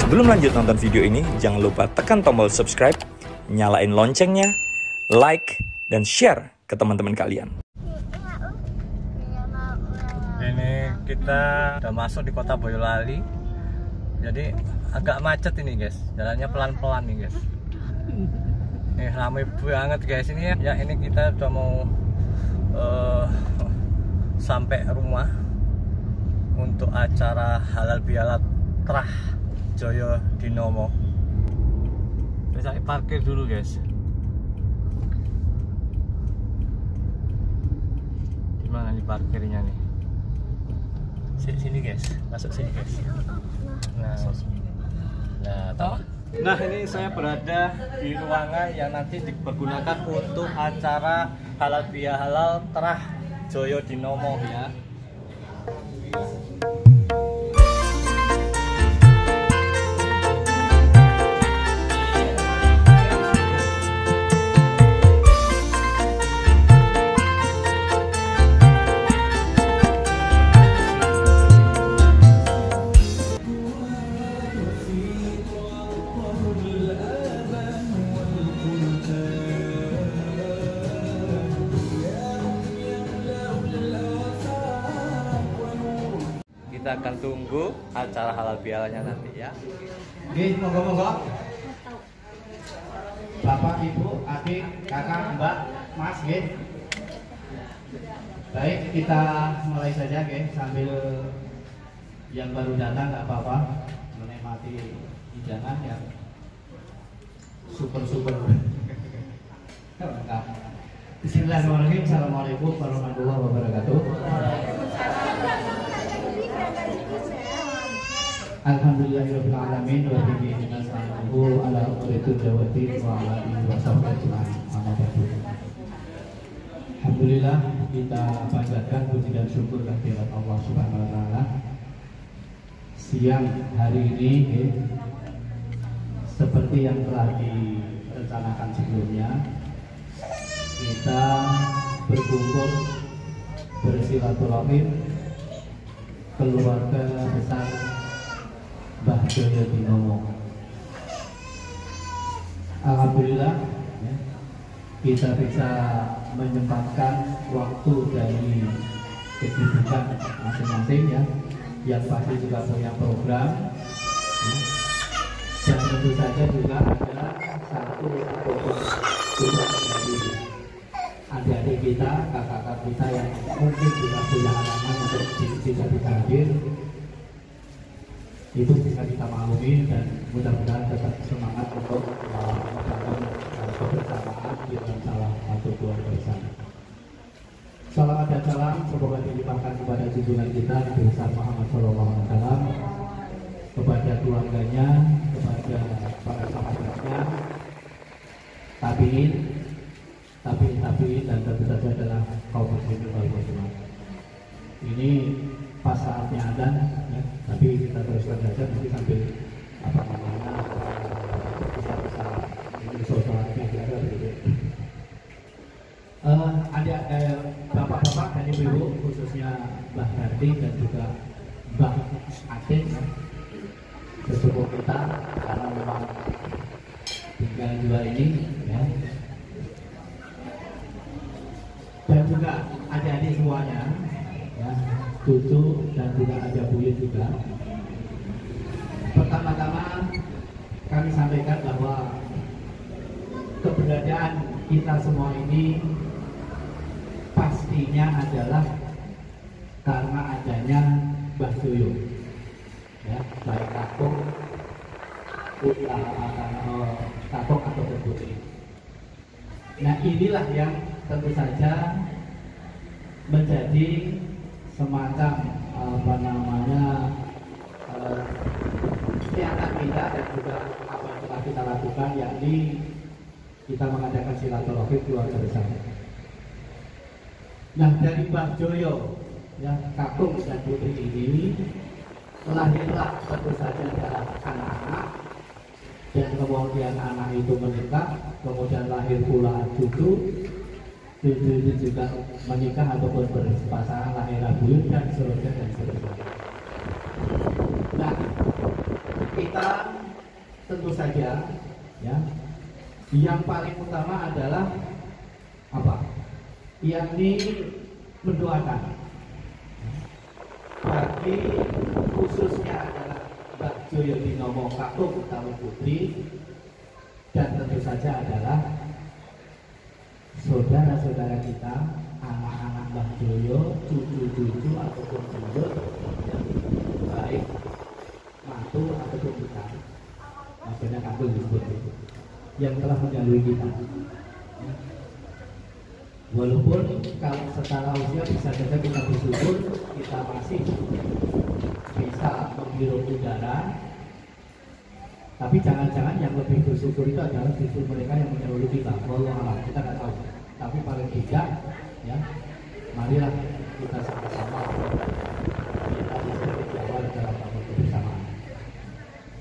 Sebelum lanjut nonton video ini, jangan lupa tekan tombol subscribe, nyalain loncengnya, like, dan share ke teman-teman kalian. Ini kita udah masuk di kota Boyolali. Jadi agak macet ini guys, jalannya pelan-pelan nih guys. Nih ramai banget guys ini ya. Ya ini kita udah mau sampai rumah untuk acara halal bihalal Trah Joyo Dinomo. Bisa parkir dulu guys. Gimana nih parkirnya nih? Sini guys, masuk sini guys. Nah ini saya berada di ruangan yang nanti dipergunakan untuk acara halal bihalal Trah Joyo Dinomo ya. Kita akan tunggu acara halal bihalalnya nanti ya. Oke, monggo-monggo. Bapak, Ibu, adik, kakak, mbak, mas, nggih. Baik, kita mulai saja nggih, sambil yang baru datang nggak apa-apa menikmati hidangan yang super. Bismillahirrahmanirrahim. Assalamualaikum warahmatullahi wabarakatuh. Alhamdulillahirabbil alamin wa bihi nasta'inu ala umuri dunya wa din wa ala alihi wa sahbihi ajma'in. Alhamdulillah, kita panjatkan puji dan syukur kehadirat Allah Subhanahu wa taala. Siang hari ini seperti yang telah direncanakan sebelumnya, kita berkumpul bersilaturahim keluarga besar Mbah Joyo Dinomo. Alhamdulillah ya, kita bisa menyempatkan waktu dari kesibukan masing-masing ya, yang pasti juga punya program ya. Dan tentu saja juga ada satu tugas dari adik-adik kita, kakak-kakak kita yang mungkin juga punya anak-anak untuk bisa hadir. Itu bisa kita maklumi dan mudah-mudahan tetap semangat untuk melakukan kebersamaan di dalam salah satu keluarga bersama. Salawat dan salam semoga dilimpahkan kepada junjungan kita Nabi besar Muhammad SAW, kepada keluarganya, kepada para sahabatnya, tabiin, dan tentu saja adalah kaum muslimin wal muslimat. Ini pas saatnya adzan ya, tapi kita teruskan saja nanti sambil bisa ini sholatnya kira begitu. Ada bapak-bapak dan ibu-ibu, khususnya Mbah Hardi dan juga Mbah Atin ya, sesepuh kita, karena memang tinggal dua ini ya. Dan juga adik-adik semuanya ya, cucu dan juga ada buyut juga. Pertama-tama kami sampaikan bahwa keberadaan kita semua ini pastinya adalah karena adanya Mbah Joyo ya, baik kakung atau putri. Nah inilah yang tentu saja menjadi semacam niatan kita dan juga apa yang telah kita lakukan, yakni kita mengadakan silaturahim keluarga besar. Nah dari Mbah Joyo ya, kakung dan putri ini lahirlah tentu saja adalah anak-anak, dan kemudian anak itu menikah, kemudian lahir pula cucu itu juga menikah ataupun berpasangan, lahir buyut dan seterusnya dan seterusnya. Nah kita tentu saja ya, yang paling utama adalah apa? Yakni mendoakan. Bagi khususnya adalah Mbak Joyo Dinomo Kakung Utawi Putri, dan tentu saja adalah saudara-saudara kita, anak-anak Mbak Joyo, cucu-cucu ataupun junduk, baik mantu ataupun kita, maksudnya kakung disebut itu, yang telah mendahului kita. Walaupun kalau secara usia bisa saja kita bersyukur kita masih bisa menghirup udara, tapi jangan-jangan yang lebih bersyukur itu adalah justru mereka yang mendahului kita. Wallahu a'lam, kita nggak tahu. Tapi paling tidak, ya, marilah kita sama-sama kita bisa berjawab dalam bangun kebersamaan.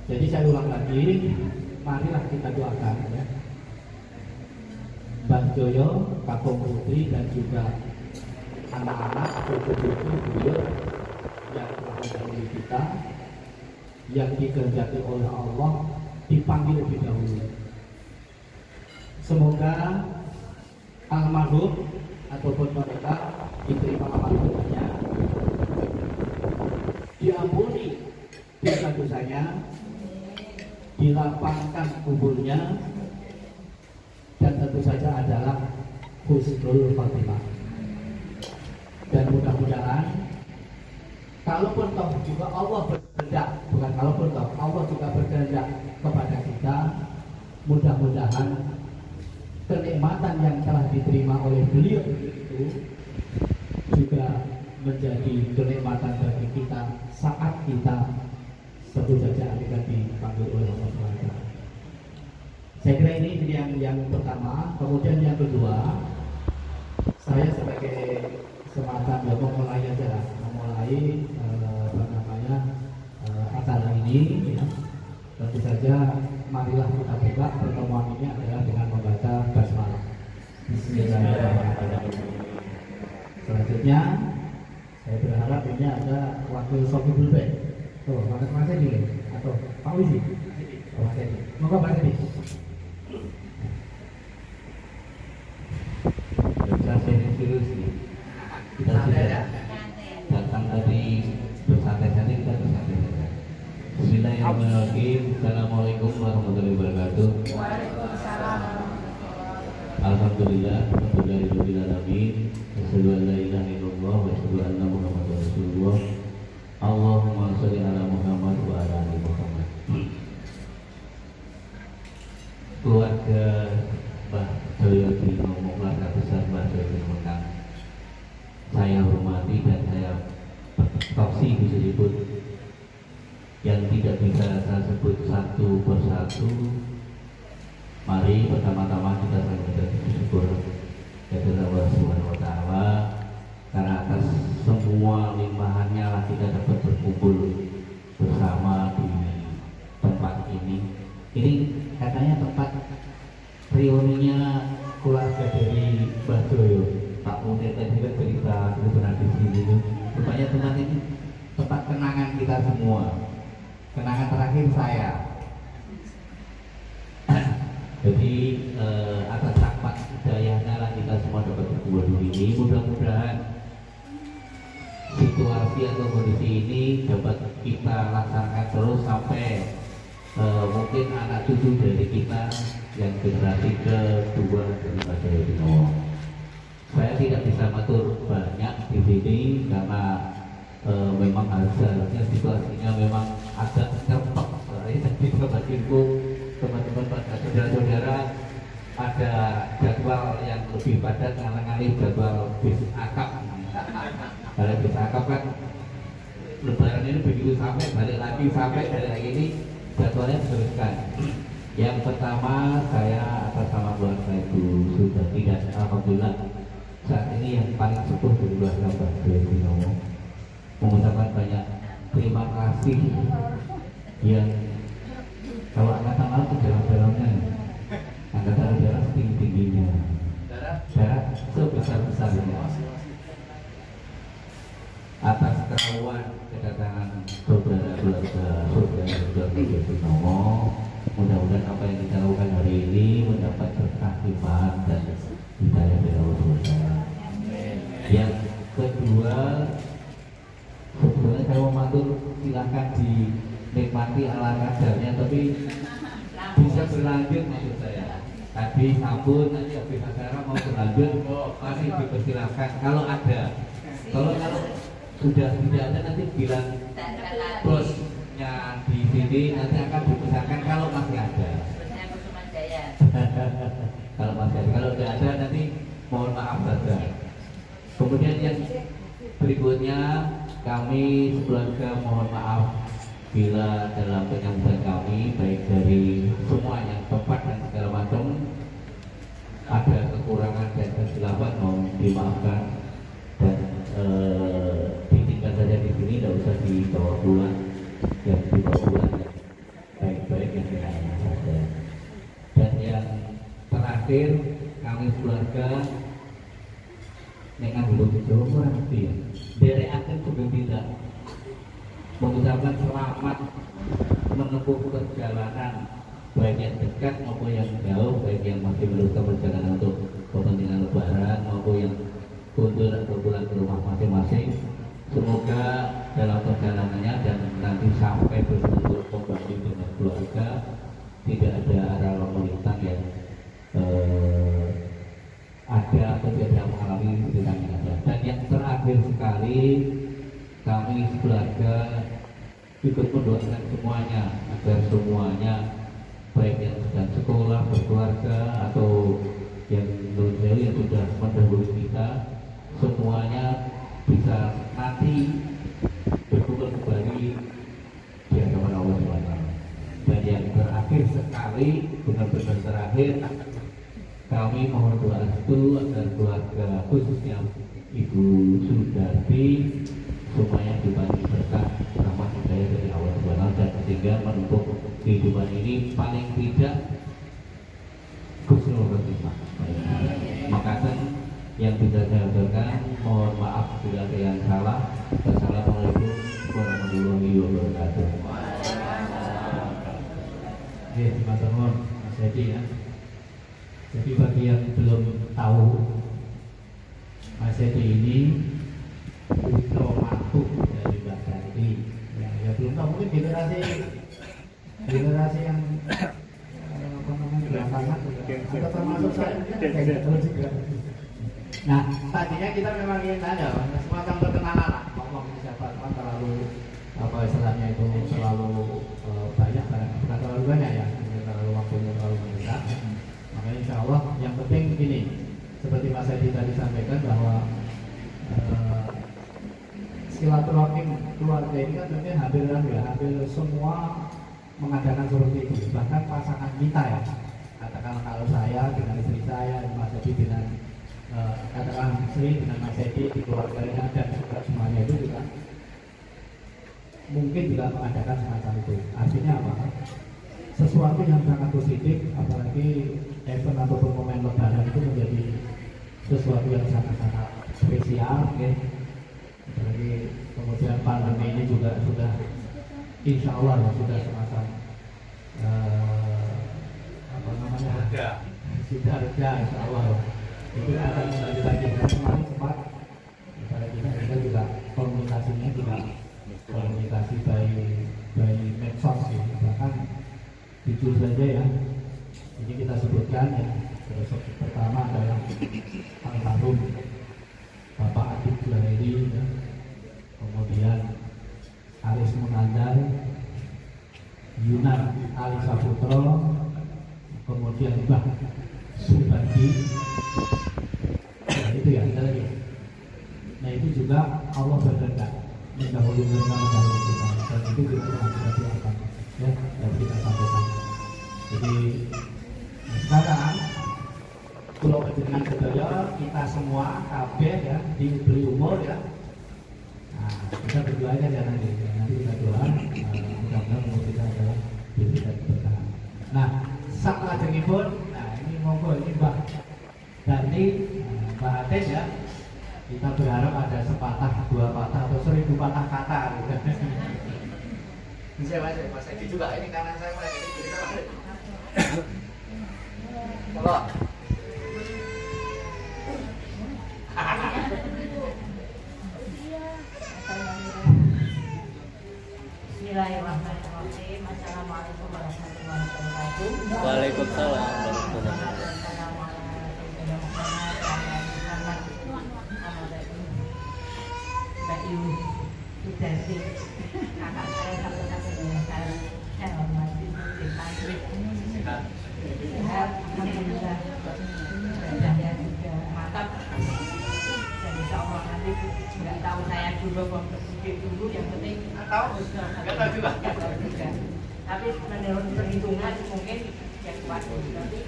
Jadi saya ulang lagi, marilah kita doakan ya, Mbak Joyo, Kakung Putri, dan juga anak-anak, cucu-cucu beliau yang telah mendahului kita, yang dikehendaki oleh Allah dipanggil lebih dahulu. Semoga almarhum ataupun mereka diterima amal ibadahnya, diampuni dosa-dosanya, dilapangkan kuburnya, dan tentu saja adalah husnul khotimah. Dan mudah-mudahan kalaupun toh juga Allah berkehendak, bukan kalaupun toh Allah juga berkehendak kepada kita, mudah-mudahan kenikmatan yang telah diterima oleh beliau itu juga menjadi kenikmatan bagi kita saat kita sebut saja akan dipanggil oleh Allah SWT. Saya kira ini yang pertama. Kemudian yang kedua, saya sebagai semacam memulai aja, memulai acara ini ya. Tentu saja marilah kita buka pertemuan ini adalah dengan membaca basmalah. Bismillahirrahmanirrahim. Selanjutnya saya berharap ini ada wakil Sofi Bulbek. Tuh, Mas Edi atau Pak Wizi. Mas Edi. Moga Mas Edi. Kita sudah datang tadi bersantai-santai, kita bersantai saja. Bismillahirrahmanirrahim. Assalamualaikum warahmatullahi wabarakatuh. Waalaikumsalam. Alhamdulillah, alhamdulillah alamin. Asyhadu an la ilaha illallah wa asyhadu anna Muhammadar Rasulullah. Allahumma shalli ala Muhammad wa ala ali Muhammad. Keluarga Mbah Joyo Dinomo, keluarga besar Mbah Joyo Dinomo, saya hormati dan saya toksi bisa disebut, yang tidak bisa saya sebut satu persatu. Mari pertama-tama kita sampaikan bersyukur kepada Allah Subhanahu wa Ta'ala, karena atas semua limpahannya lah kita dapat berkumpul bersama di tempat ini. Ini katanya tempat reuninya keluarga dari Mbah Joyo. Pak Munir tadi juga cerita pernah di sini. Rupanya tempat ini tempat kenangan kita semua. Kenangan terakhir saya. Jadi atas rahmat hidayahnya lah kita semua dapat berkumpul ini. Mudah-mudahan situasi atau kondisi ini dapat kita laksanakan terus sampai mungkin anak cucu dari kita yang generasi kedua dari Mbah Joyo Dinomo. Saya tidak bisa matur banyak di sini karena memang harusnya situasinya memang agak cepat. Saya tidak batinku teman-teman pada saudara-saudara ada jadwal yang lebih padat mengalami jadwal bis akap. Kalau bis akap kan lebaran ini begitu sampai balik lagi ini jadwalnya diteruskan. Yang pertama, saya atas nama keluarga Ibu sudah tidak, alhamdulillah saat ini yang paling sepuh dari keluarga Mbah Joyo Dinomo mengucapkan banyak terima kasih yang kalau angkatan laut itu dalam-dalamnya, angkatan udara setinggi-tingginya, darat sebesar-besarnya, atas kerawan kedatangan saudara keluarga Binomo. Mudah-mudahan apa yang kita lakukan hari ini mendapat berkah limpahan dan hidayah dari Allah SWT. Yang kedua, sebetulnya saya mau matur, silakan dinikmati ala kadarnya, tapi bisa berlanjut maksud saya. Tadi sabun, nanti habis acara mau berlanjut, masih dipersilakan kalau ada. Kalau sudah tidak ada nanti bilang bosnya di sini, nanti akan dipisahkan kalau masih ada. Kalau masih ada, kalau tidak ada nanti mohon maaf saja. Kemudian yang berikutnya, kami sekeluarga mohon maaf bila dalam penyambutan kami baik dari semua yang tempat dan segala macam ada kekurangan dan kesilapan, mohon dimaafkan dan ditinggal saja di sini, tidak usah dibawa pulang. Yang dibawa pulang baik-baik yang kita ingat saja. Dan yang terakhir, kami keluarga dengan belum jauh nanti dari akhir juga tidak mengucapkan selamat menempuh perjalanan baik yang dekat maupun yang jauh, baik yang masih meneruskan perjalanan untuk kepentingan lebaran maupun yang untuk berpulang ke rumah masing-masing. Semoga dalam perjalanannya dan nanti sampai berkumpul kembali dengan keluarga tidak ada arah lalu lintas yang ada atau tidak mengalami dengan ada. Dan yang terakhir sekali, kami keluarga ikut mendoakan semuanya agar semuanya baik yang sedang sekolah, berkeluarga atau yang jauh yang sudah mendahului kita, semuanya bisa nanti berkumpul kembali di hadapan Allah SWT. Dan yang terakhir sekali, benar-benar terakhir, kami mohon doa restu agar keluarga khususnya Ibu Sudarti semuanya diberi berkah rahmat hidayah dari Allah SWT dan sehingga menempuh kehidupan ini paling tidak husnul khotimah. Makasih yang bisa saya ucapkan, mohon maaf bila ada yang salah. Wassalamualaikum warahmatullahi wabarakatuh. Oke, teman-teman, Mas Edi ya. Jadi bagi yang belum tahu, Mas Edi ini putra mantu dari Mbak Darti. Ya belum tahu, mungkin generasi yang belakangan atau termasuk saya juga. Nah, tadinya kita memang ingin tanya, semacam perkenalan lah, ngomong siapa, cuma terlalu apa istilahnya itu terlalu banyak, bukan terlalu banyak ya, terlalu waktunya terlalu besar. Makanya insya Allah yang penting gini, seperti Mas Edi tadi sampaikan bahwa silaturahim keluarga ini kan tentunya hampir semua mengadakan seperti itu. Bahkan pasangan kita ya, katakan kalau saya dengan istri saya, Mas Edi dengan katakan istri dengan Mas Edi di keluarganya dan juga semuanya itu juga mungkin juga mengadakan semacam itu. Artinya apa? Sesuatu yang sangat positif, apalagi event ataupun momen lebaran itu menjadi sesuatu yang sangat-sangat spesial, ya. Apalagi kemudian pandemi ini juga sudah insya Allah ya, sudah semacam apa namanya, sudah reda insya Allah ya. Itu akan kembali lagi. Kemarin sempat kita juga komunikasinya juga komunikasi by medsos ya. Bahkan jujur saja ya, ini kita sebutkan ya, pertama adalah almarhum Bapak Adib Junaidi ya. Kemudian Aris Munandar, Yunan Ali Saputro, kemudian Mbah Subadi. Nah itu ya, kita lagi. Nah itu juga Allah berkehendak mendahului kita, dan itu kita akan doakan ya, dan kita sampaikan. Jadi sekarang pulau Panjenengan sedaya kita semua kabeh ya diberi umur ya. Nah, kita berdoa aja ya nanti kita doa, mudah-mudahan umur kita adalah diberikan keberkahan. Nah, sak lajengipun, nah ini monggo ini Mbak Darti, Mbak Hades ya. Kita berharap ada sepatah, dua patah atau 1000 patah kata gitu. Bisa Mas Edi juga ini kanan saya Mas Edi kiri saya. Kalau Bismillahirrahmanirrahim. Assalamualaikum warahmatullahi wabarakatuh. Waalaikumsalam warahmatullahi wabarakatuh. Mbak Yu Sudarti, kakak saya satu-satunya saya hormati Santri. Sehat, alhamdulillah. Saya juga mantap. Dan insya Allah nanti nggak tahu saya dulu dulu yang penting tahu nggak tahu juga. Tapi menurut perhitungan mungkin yang kuat nanti.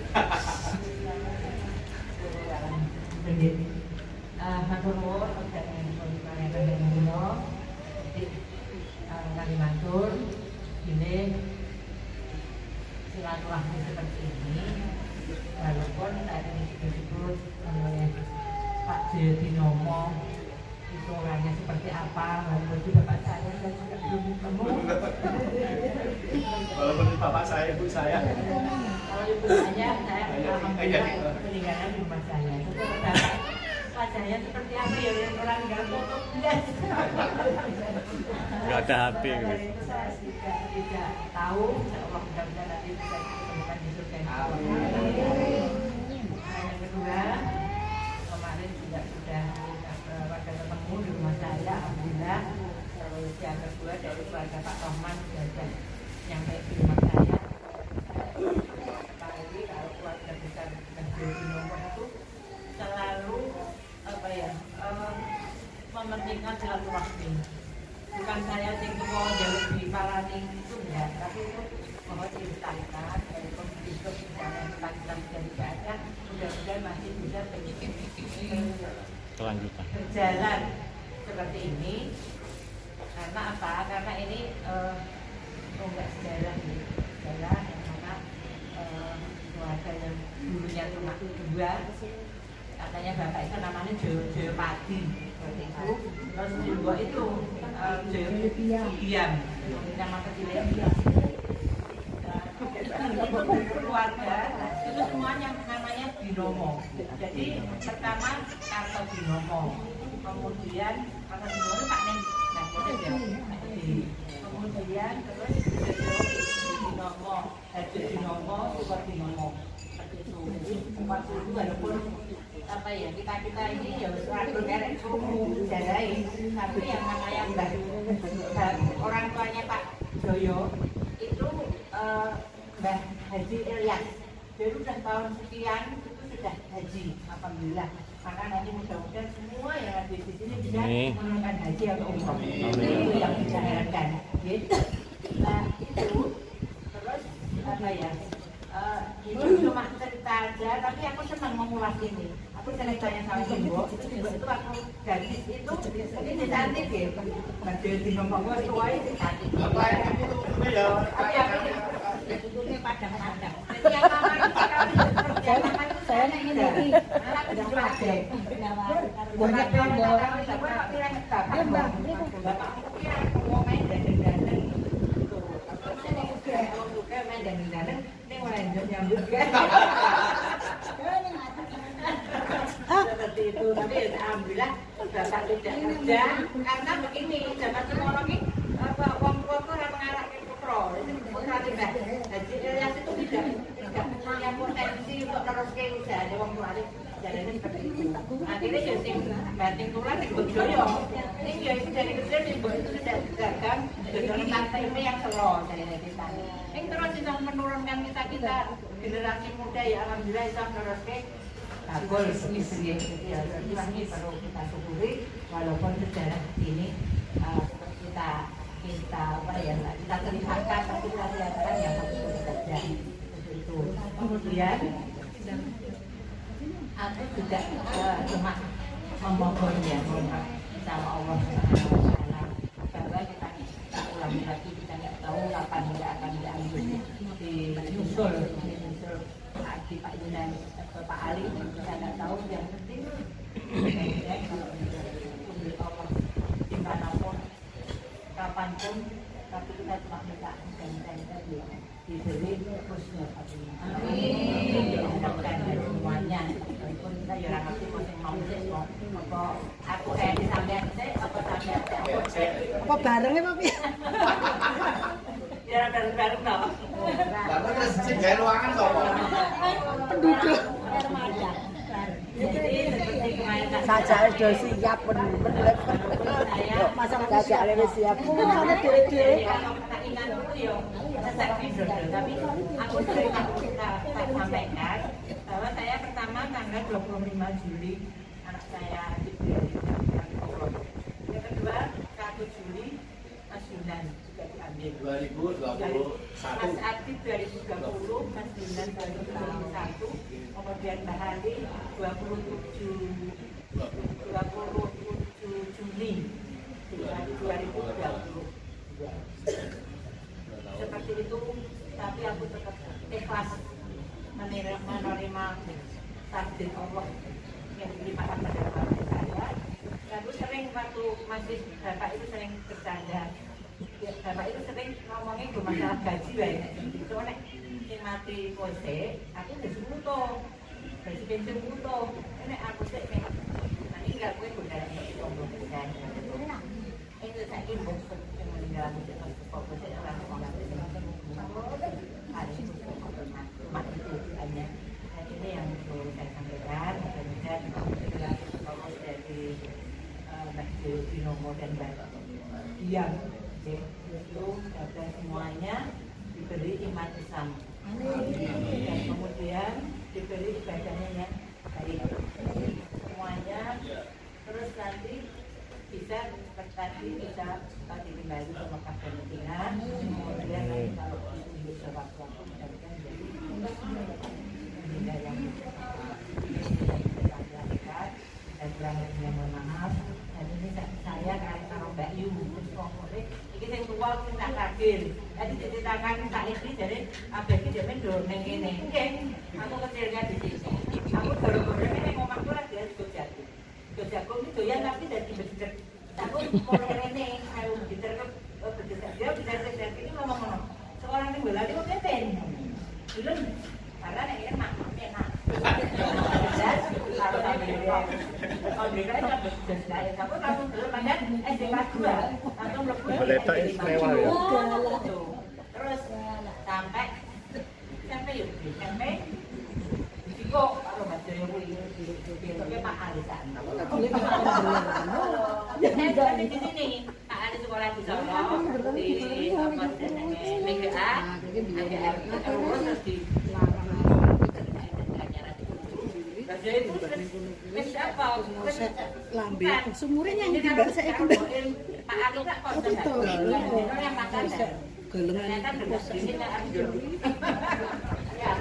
Matur nuwun kami matur ini silaturahmi seperti ini walaupun tadi disebut oleh Pak Jayadinomo itu orangnya seperti apa walaupun itu bapak saya juga belum ketemu Walaupun bapak saya, ibu saya. kalau ibu saya alhamdulillah peninggalan di rumah saya itu wajahnya seperti apa ya orang nggak foto Nggak ada HP gitu. itu saya tidak tahu insyaallah mudah-mudahan nanti bisa ditemukan di surga yang kedua kemarin juga sudah pada ketemu di rumah saya alhamdulillah terus yang kedua dari keluarga Pak Rohman sudah nyampe di rumah saya kali kalau keluarga besar Jayadinomo itu selalu apa ya mementingkan silaturahmi. Bukan saya yang mau jauh di Palani itu enggak, tapi itu mau diceritakan dari kondisi misalnya kita dari ada mudah-mudahan masih bisa Kelanjutan. berjalan seperti ini. Karena apa? Karena ini enggak sejarah nih, sejarah yang mana keluarga yang dulunya cuma dua. Katanya bapak itu namanya Jayapati seperti itu, terus juga itu Jayadiam nama kecilnya keluarga itu semuanya namanya Binomo. Jadi pertama Karto Binomo, kemudian Karto Binomo Pak Neng, nah kemudian terus Binomo, Binomo, Super Binomo seperti itu. Jadi waktu itu walaupun apa ya kita ini ya selalu merek jalain tapi yang namanya Mbah orang tuanya Pak Joyo itu Mbah Haji Ilyas jadi sudah tahun sekian itu sudah haji alhamdulillah karena nanti mudah-mudahan semua yang ada di sini bisa menunaikan haji atau umroh itu yang bisa herankan gitu. Nah itu terus apa ya itu cuma cerita aja tapi aku senang mengulas ini. Aku ceritanya sama Ibu itu aku gadis itu ini cantik ya nanti di nomor gua tua itu cantik apa itu ya ini padang-padang jadi yang mama itu saya ini anak itu ada banyak orang bapak kira bapak mau main dandan-dandan juga main dandan-dandan ini mulai nyambut kan seperti itu, tapi alhamdulillah bapak tidak kerja karena begini, zaman sekarang ini uang tua itu orang mengarah ke pro itu putra tidak Haji Ilyas itu tidak punya potensi untuk terus ke usahanya uang tua jadi seperti itu akhirnya ya sing banting tulang di Bojoyo ini ya dari kecil ibu itu sudah dagang dengan tante ini yang selo dari kita ini terus bisa menurunkan kita generasi muda ya alhamdulillah bisa terus ke bagus istri ya ini perlu kita syukuri walaupun sejarah ini kita apa ya kita ceritakan tapi kita lihatkan yang harus bekerja itu kemudian aku juga cuma memohon ya sama Allah bahwa kita ulangi lagi kita nggak tahu kapan dia akan diambil diusul di Pak Yunan atau Pak Ali kita nggak tahu yang penting kalau Allah dimanapun kapanpun tapi kita cuma minta mudah-mudahan diberi husnul khotimah. Mudah-mudahan semuanya. Walaupun kita ya ora ngerti kok sing mau apa aku disampean sik apa sampean Apa barengnya Pak Pi? ya bareng-bareng to. Lalu terus sing gawe ruangan sapa? Penduduk. Remaja. Jadi seperti kemarin Sajake do siap bener. Masa sajake wis siap. Ana dhewe-dhewe. tak ingat itu ya sesek Widodo, tapi aku sering tak sampaikan bahwa saya pertama tanggal 25 Juli anak saya diberikan Allah. Yang kedua 1 Juli Mas Yunan juga diambil 2021 Mas Adi 2020, Mas Yunan 2021, kemudian Mbak Hali 27 Juli 2020. Seperti itu, tapi aku tetap ikhlas menerima takdir Allah yang dilimpahkan pada keluarga saya. Lalu sering waktu masih bapak itu sering bercanda, bapak itu sering ngomongin ke masalah gaji banyak. Soalnya yang mati kose, aku udah sebuto, gaji pensiun buto. Ini aku sih nih, nanti nggak gue udah itu kan. Itu saya ibu yang meninggal aku sih fokus orang orang itu cuma itu hanya ini yang perlu saya sampaikan. Mudah-mudahan kalau dari Mbak Binomo dan Mbak Dian itu dan semuanya diberi iman Islam dan kemudian diberi ibadahnya yang baik semuanya, terus nanti bisa tadi bisa kembali ke Mekah dan Medina, kemudian nanti kalau itu sewaktu-waktu mudah-mudahan jadi benda yang dilakukan dan kurang-kurangnya mohon maaf. Dan ini saya kalau Mbak Yu ini yang tua itu tak kaget, jadi diceritakan tak ini jadi abis ini dia mendorong ini aku kecilnya di sini, aku dorong-dorong ini ngomongku lagi ya Jagung itu ya tapi dari besar aku mulai ini kalau diterkep besar dia besar ini ngomong seorang yang belanja itu kepen belum karena yang enak kalau kalau mereka itu besar aku kamu belum banyak kelas 2 atau terus sampai yuk sampai kok kalau baca yang itu Pak Alisan. Jadi di sini Pak ada sekolah di Solo di MGA, terus di siapa? Lambe. Sumurnya yang di bahasa itu. Pak Ali tak konsen. Yang makan. Gelengan kan benar sini tak ada. Ya,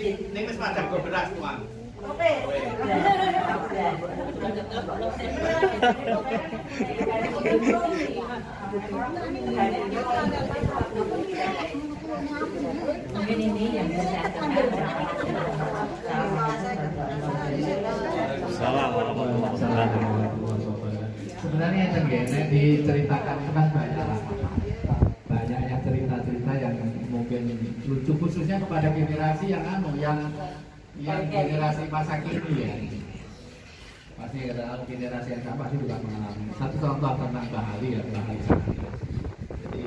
Ini wis padha go beras tuan. Oke. Mungkin ini yang bisa Sebenarnya yang diceritakan itu kan banyaknya cerita-cerita yang mungkin lucu khususnya kepada generasi yang yang generasi masa kini ya. Pasti kalau generasi yang sama pasti juga mengalami. Satu contoh tentang Bahali ya, Bahali Sakti. Jadi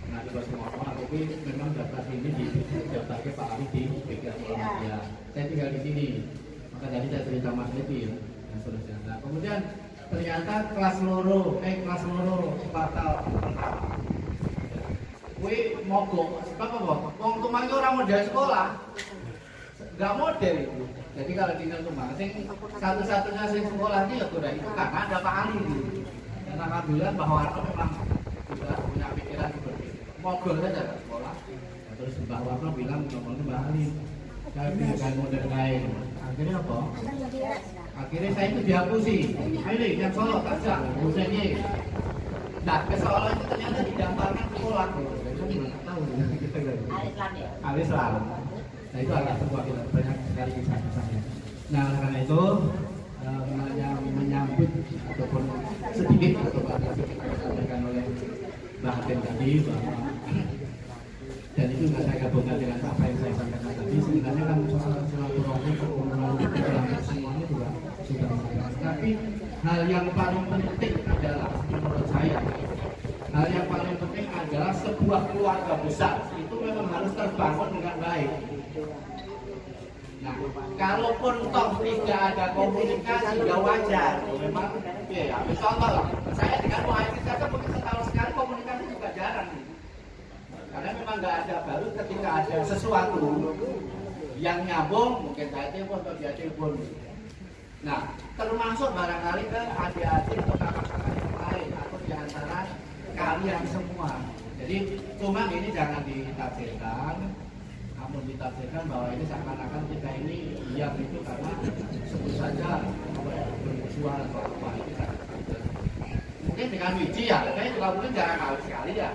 nanti pas ngomong tapi memang data ini di daftarnya Pak Ali di Bikir ya. Saya tinggal di sini. Maka tadi saya cerita Mas Leti ya, dan seterusnya. Nah, kemudian ternyata kelas loro fatal pertama. Kue mogok, sebab apa? Wong Tumang itu orang modal sekolah, nggak model itu. Jadi kalau di Tumang, satu-satunya sing sekolah ini ya udah itu karena ada Pak Ali gitu. Dan alhamdulillah bahwa Warno memang juga punya pikiran seperti itu. Mogok saja ke sekolah. Nah, terus Mbak Warno bilang ngomong ke Mbak Ali, saya berikan model lain. Akhirnya apa? Akhirnya saya itu dihapusi. Ayo yang Solo kerja, dosennya. Nah, ke Solo itu ternyata didaftarkan sekolah. Al-Islam. Nah itu adalah sebuah banyak sekali kisah-kisahnya. Nah karena itu menyambut ataupun sedikit atau disampaikan oleh Mbak Hakim tadi bahwa dan itu nggak saya gabungkan dengan apa yang saya sampaikan tadi. Sebenarnya kan soal silaturahmi perkumpulan semuanya juga sudah ada. Tapi hal yang paling penting adalah menurut saya, hal yang paling penting adalah sebuah keluarga besar itu memang harus terbangun dengan baik. Nah, kalaupun toh tidak ada komunikasi, ya wajar. Memang, ya, contoh lah. Saya dengan Muhammad saja mungkin setahun sekali komunikasi juga jarang. Karena memang nggak ada, baru ketika ada sesuatu yang nyambung, mungkin saya telepon atau dia telepon. Nah, termasuk barangkali ke adik-adik atau kakak-kakak yang lain atau di antara kalian semua. Jadi, cuma ini jangan ditafsirkan, namun ditafsirkan bahwa ini seakan-akan kita ini diam itu karena sebut saja bersuara atau apa. Mungkin dengan Wiji ya, saya juga mungkin jarang sekali ya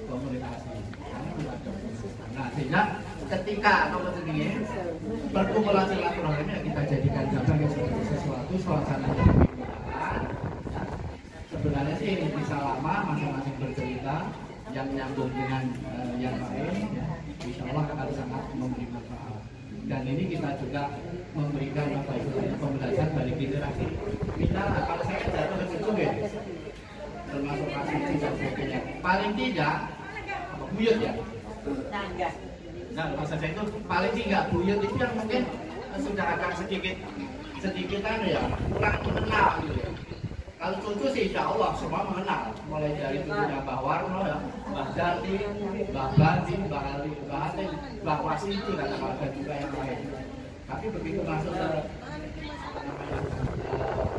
komunikasi. Nah, sehingga ketika ini perkumpulan silaturahmi yang kita jadikan sebagai sesuatu suasana yang berbeda, sebenarnya sih bisa lama masing-masing bercerita yang nyambung dengan yang lain, ya, insya Allah akan sangat memberi manfaat. Dan ini kita juga memberikan apa istilahnya pembelajaran bagi generasi. Misalnya kalau saya jatuh ke situ ya, termasuk masih dan sebagainya, paling tidak buyut ya. Nah, maksud saya itu paling tidak buyut itu yang mungkin sudah akan sedikit ya kurang mengenal gitu ya. Kalau cucu sih insya Allah semua mengenal, mulai dari cucunya Mbah Warno ya, Mbah Jati, Mbah Bandi, Mbah Ali, Mbah Atin, Mbah Wasiti dan keluarga juga yang lain. Tapi begitu masuk ke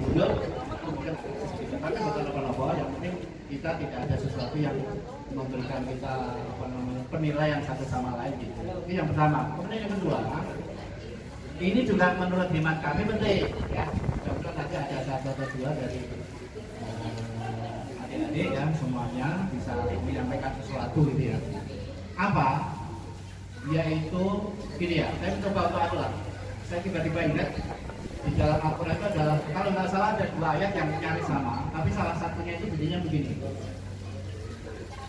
buyut, mungkin sedikit, tapi bukan apa-apa. Yang penting kita tidak ada sesuatu yang memberikan kita penilaian satu sama lain gitu. Itu yang pertama. Kemudian yang kedua, ini juga menurut hemat kami penting ya. Mudah-mudahan nanti ada satu atau dua dari adik-adik ya semuanya bisa menyampaikan sesuatu gitu ya. Apa? Yaitu gini ya. Saya mencoba untuk aku lah. Saya tiba-tiba ingat di dalam Al-Quran itu adalah kalau nggak salah ada dua ayat yang nyaris sama, tapi salah satunya itu bunyinya begini.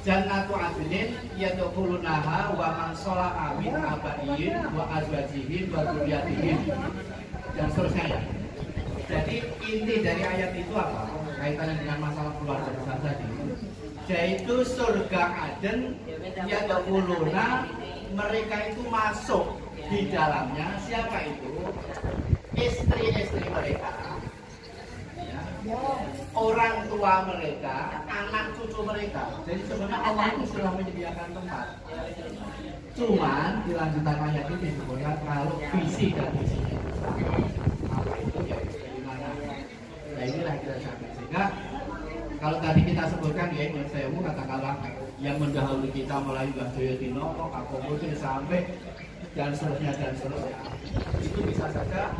Jannatu adnin yadkhulunaha wa man sholaha min abaihin wa azwajihim wa dzurriyyatihim dan seterusnya ya. Jadi inti dari ayat itu apa? Kaitannya dengan masalah keluarga besar tadi. Yaitu surga Aden yadkhuluna, mereka itu masuk di dalamnya. Siapa itu? Istri-istri mereka, ya. Orang tua mereka, anak cucu mereka. Jadi sebenarnya Allah itu sudah menyediakan tempat. Cuman di lanjutan ayat itu disebutkan kalau visi dan misinya apa itu ya gimana. Nah inilah kita sampai sehingga kalau tadi kita sebutkan ya menurut saya katakanlah yang mendahului kita mulai Mbah Joyotino, Pak Komodin sampai dan seterusnya itu bisa saja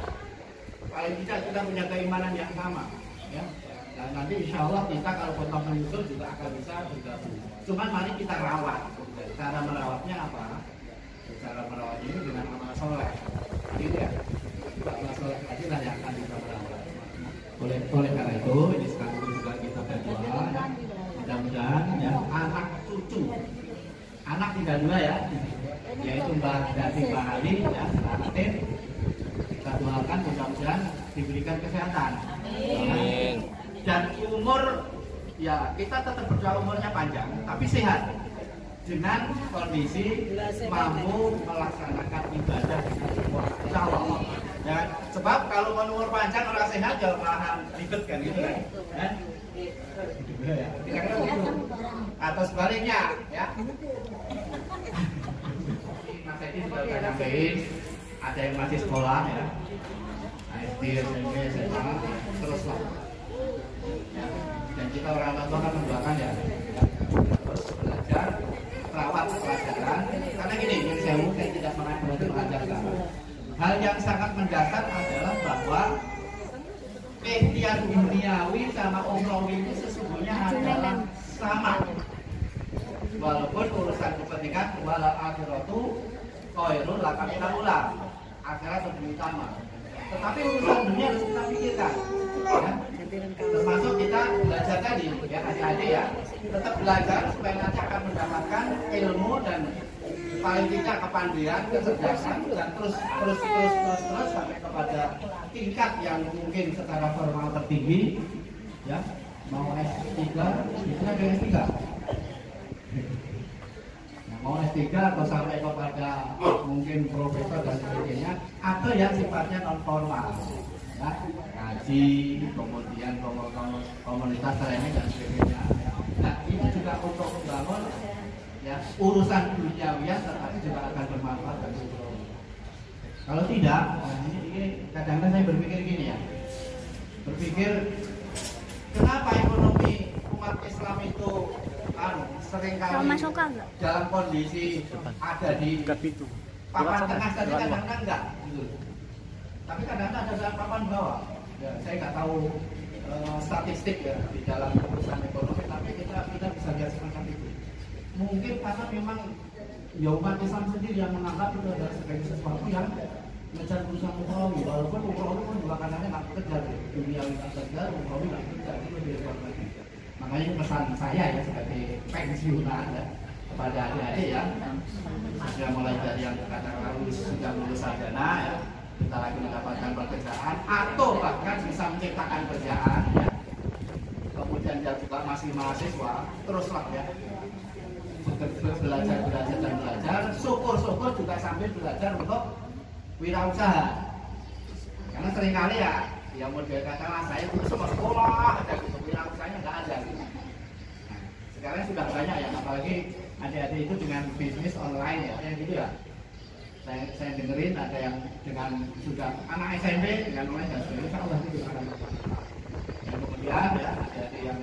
paling tidak kita punya keimanan yang sama ya. Dan nanti insya Allah kita kalau potong menyusul juga akan bisa bergabung. Cuman mari kita rawat. Cara merawatnya apa? Cara merawat ini dengan amal soleh. Gitu ya. Amal soleh tadi lah yang akan kita merawat. Oleh karena itu ini sekarang juga kita berdoa ya. Mudah-mudahan ya anak cucu, anak tinggal dua ya, yaitu Mbak Dati Mbak Ali ya, Atin. Kita doakan mudah-mudahan diberikan kesehatan. Amin. Dan umur ya kita tetap berdoa umurnya panjang tapi sehat dengan kondisi mampu melaksanakan ibadah dengan semua insya Allah ya. Sebab kalau umur panjang orang sehat ya malahan ribet kan gitu kan ya. Kira-kira begitu atau sebaliknya ya. Mas Edi sudah nyampein ada yang masih sekolah ya, SD, SMP, SMA terus lah ya. Dan kita orang tua kan mendoakan ya terus belajar rawat pelajaran karena gini yang saya mungkin tidak pernah berhenti mengajarkan hal yang sangat mendasar adalah bahwa ikhtiar duniawi sama ukhrawi itu sesungguhnya adalah sama walaupun urusan kepentingan wala akhiratu khairul laka minal ula, akhirat lebih utama tetapi urusan dunia harus kita pikirkan belajar tadi ya adik-adik ya, tetap belajar supaya nanti akan mendapatkan ilmu dan paling tidak kepandian, kecerdasan dan terus sampai kepada tingkat yang mungkin secara formal tertinggi ya, mau S3 itu ada S3. Mau S3 atau sampai kepada mungkin profesor dan sebagainya, atau yang sifatnya non formal ya, ngaji, kemudian komunitas lainnya dan sebagainya. Nah ini juga untuk membangun ya urusan duniawian, tetapi juga akan bermanfaat bagi ekonomi. Kalau tidak, nah ini kadang-kadang saya berpikir gini ya, berpikir kenapa ekonomi umat Islam itu seringkali dalam kondisi ada di papan tengah saja, kadang-kadang enggak gitu. Tapi kadang-kadang ada dalam papan bawah ya, saya nggak tahu statistik ya di dalam urusan ekonomi, tapi kita bisa lihat semacam itu. Mungkin karena memang ya umat Islam sendiri yang menganggap itu adalah sebagai sesuatu yang mengejar urusan ukrowi, walaupun ukrowi pun juga kadang-kadang nggak kejar dunia kita kejar, ukrowi nggak kejar, itu lebih kuat lagi. Makanya pesan saya ya sebagai pensiunan ya, kepada adik-adik ya, sudah mulai dari yang katakan sudah lulus sarjana ya, kita lagi mendapatkan pekerjaan atau bahkan bisa menciptakan kerjaan ya, kemudian dia juga masih mahasiswa, teruslah ya belajar, syukur-syukur juga sambil belajar untuk wirausaha. Karena seringkali ya model katakanlah saya itu semua sekolah ada gitu, wirausahanya nggak ada gitu. Nah, sekarang sudah banyak ya, apalagi adik-adik itu dengan bisnis online ya, yang gitu ya. Saya dengerin ada yang dengan sudah anak SMP dengan online dan sebagainya, Allah itu juga ada. Dan kemudian ya ada yang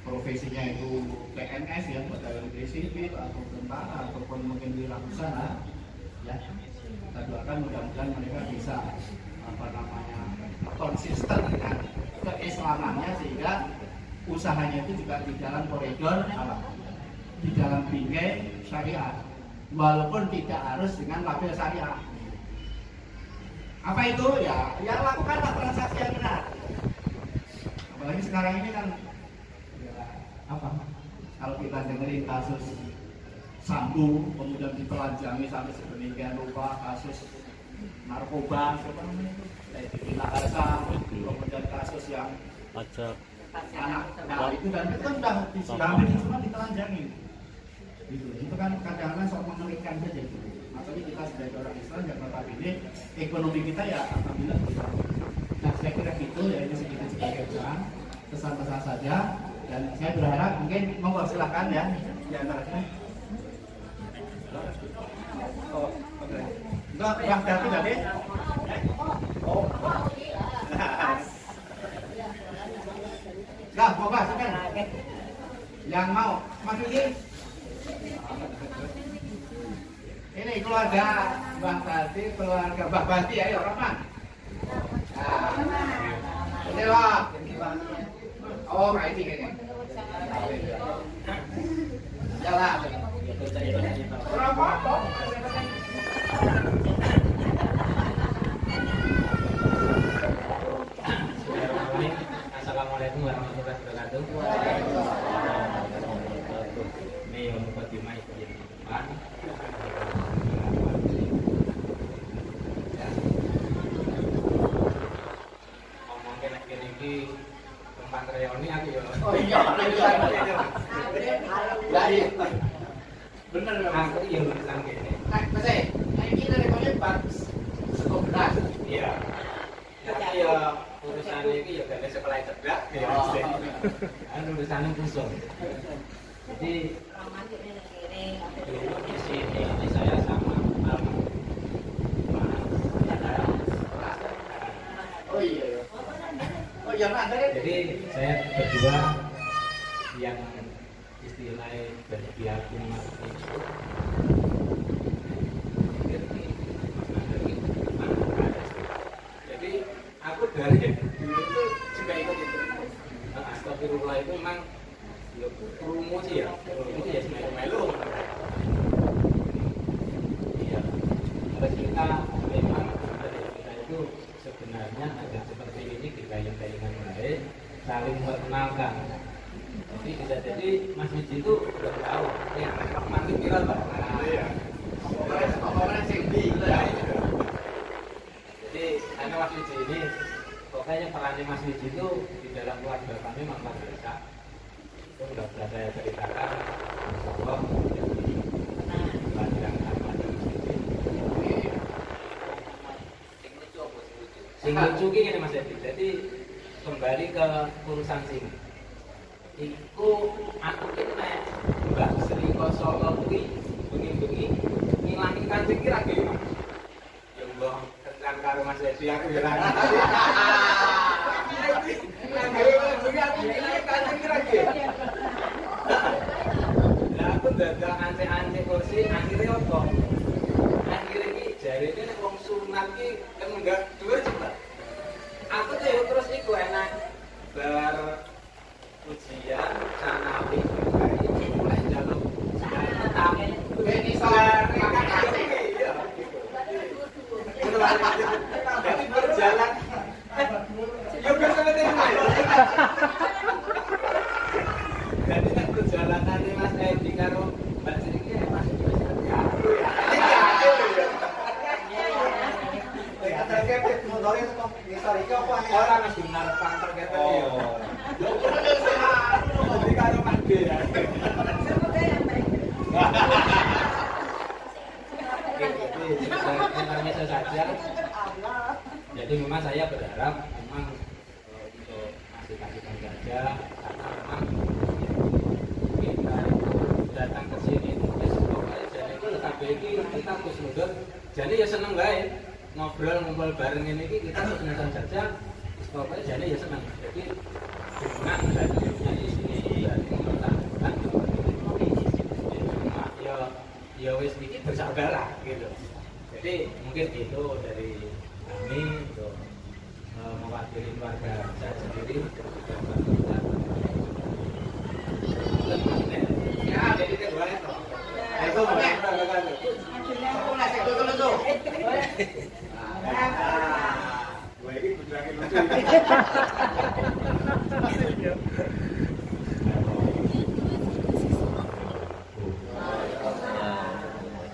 profesinya itu PNS ya, pegawai negeri sipil atau tentara ataupun mungkin wirausaha ya. Kita doakan mudah-mudahan mereka bisa konsisten dengan keislamannya sehingga usahanya itu juga di dalam koridor di dalam bingkai syariat, walaupun tidak harus dengan label syariah. Apa itu ya lakukanlah transaksi yang benar. Apalagi sekarang ini kan kalau kita dengerin kasus Sambu kemudian ditelanjangi sampai sedemikian rupa, kasus narkoba kemudian kasus yang pajak anak, nah itu dan itu kan sudah disambil semua ditelanjangi gitu. Itu kan kadang-kadang sok mengerikan saja gitu. Makanya kita sebagai orang Islam yang notabene ekonomi kita ya alhamdulillah. Nah saya kira gitu ya, ini sedikit sebagai pesan-pesan saja. Dan saya berharap mungkin monggo silakan ya di antaranya. Oh, oke. Enggak, yang tadi tadi. Oh. Nah, monggo silakan. Yang mau Mas Yudi. Ini keluarga Mbah Tati, keluarga Mbah Bati, ayo Rahman. Nah. Ini loh. Oh, ini kayaknya. Jalan. Berapa? Assalamualaikum warahmatullahi wabarakatuh. Ini untuk Fatimah izin ngomong kira-kira ini tempat reuni aku ya. Oh iya, bener aku yang urusan gini. Nah, Mas ini rekonya bagus. Cukup berat. Iya. Tapi ya urusan ini ya dari sekolah cerdak ya. Urusannya khusus. Jadi di sini ini saya sama Oh iya. Oh iya, jadi saya berdua yang istilah berbiakin jadi aku dari dulu itu juga ikut itu. Astagfirullah itu memang ya promosi ya, promosi ya melu. Iya, kita memang dari kita itu sebenarnya ada seperti ini kita yang baik, saling memperkenalkan. Jadi bisa jadi Mas Wiji itu belum tahu ya mandi viral Pak. Iya. Pokoknya singgi gitu ya. Jadi karena Mas Wiji ini pokoknya perannya Mas Wiji itu di dalam keluarga kami memang luar biasa. Itu sudah saya ceritakan bahwa pelajaran apa dan sing lucu ini Mas Edi. Jadi kembali ke urusan sini. Iku aku kene Mbak Sri Kosolo kuwi bengi-bengi ngilangi kancing kira ge. Ya mbah kencan karo Mas Edi aku ya lagi. Bengi aku ngilangi kancing kira ge. Lah aku dadak ance-ance kursi akhirnya apa? Akhirnya iki jarene nek wong sunat iki enggak dhuwur coba. Aku tuh terus iku enak bar ujian sanawi mulai jaluk tetap ini soal iya jadi berjalan ya biasa jadi perjalanan Mas Edi karo Mbak Sri ini masih bisa aku ya terkait motornya kok historika apa orang Mas benar panter kata dia jadi karo mandi ya intermezzo saja. Jadi memang saya berharap memang untuk kasih-kasihkan saja karena memang kita datang ke sini jadi itu KBI kita harus mundur jadi ya seneng baik ngobrol ngumpul bareng ini kita senang saja pokoknya jadi ya senang jadi dengan hadirnya di sini dari pemerintah ya wis iki bersaudara gitu. Jadi mungkin itu dari kami untuk mewakili keluarga saya sendiri ya jadi kedua itu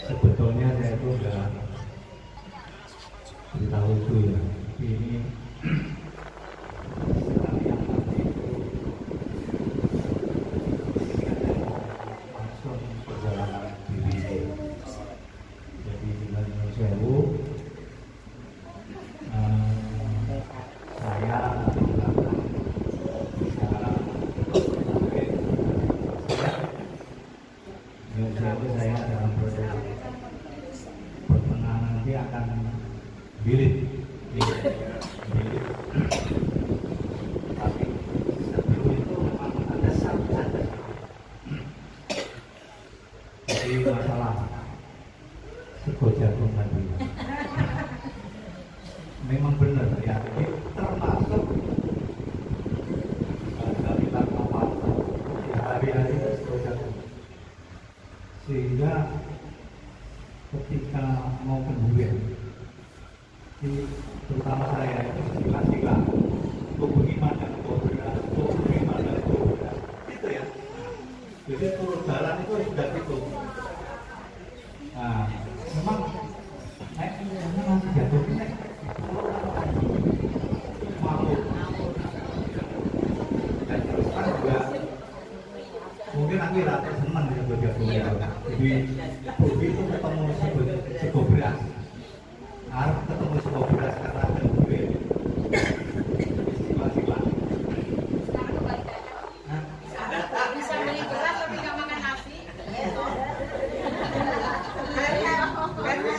sebetulnya saya itu udah beritahu itu ya, ini sekali yang tadi itu langsung perjalanan diri. Jadi dengan Sewu saya bisa saya dalam proses pertengahan nanti akan bilik tapi sebelum itu memang ada syarat jadi masalah sego jagung tadi memang benar ya ini termasuk dari apa hari-hari sego jagung sehingga ketika mau kemudian terutama saya itu sila-sila bagaimana itu ya jadi turun jalan itu sudah gitu nah memang masih jatuh malu dan terus kan juga mungkin aku rata senang dengan jatuhnya jadi begitu ketemu sego beras harus ketemu sego beras karena ada duit sila-sila bisa beli beras tapi nggak makan nasi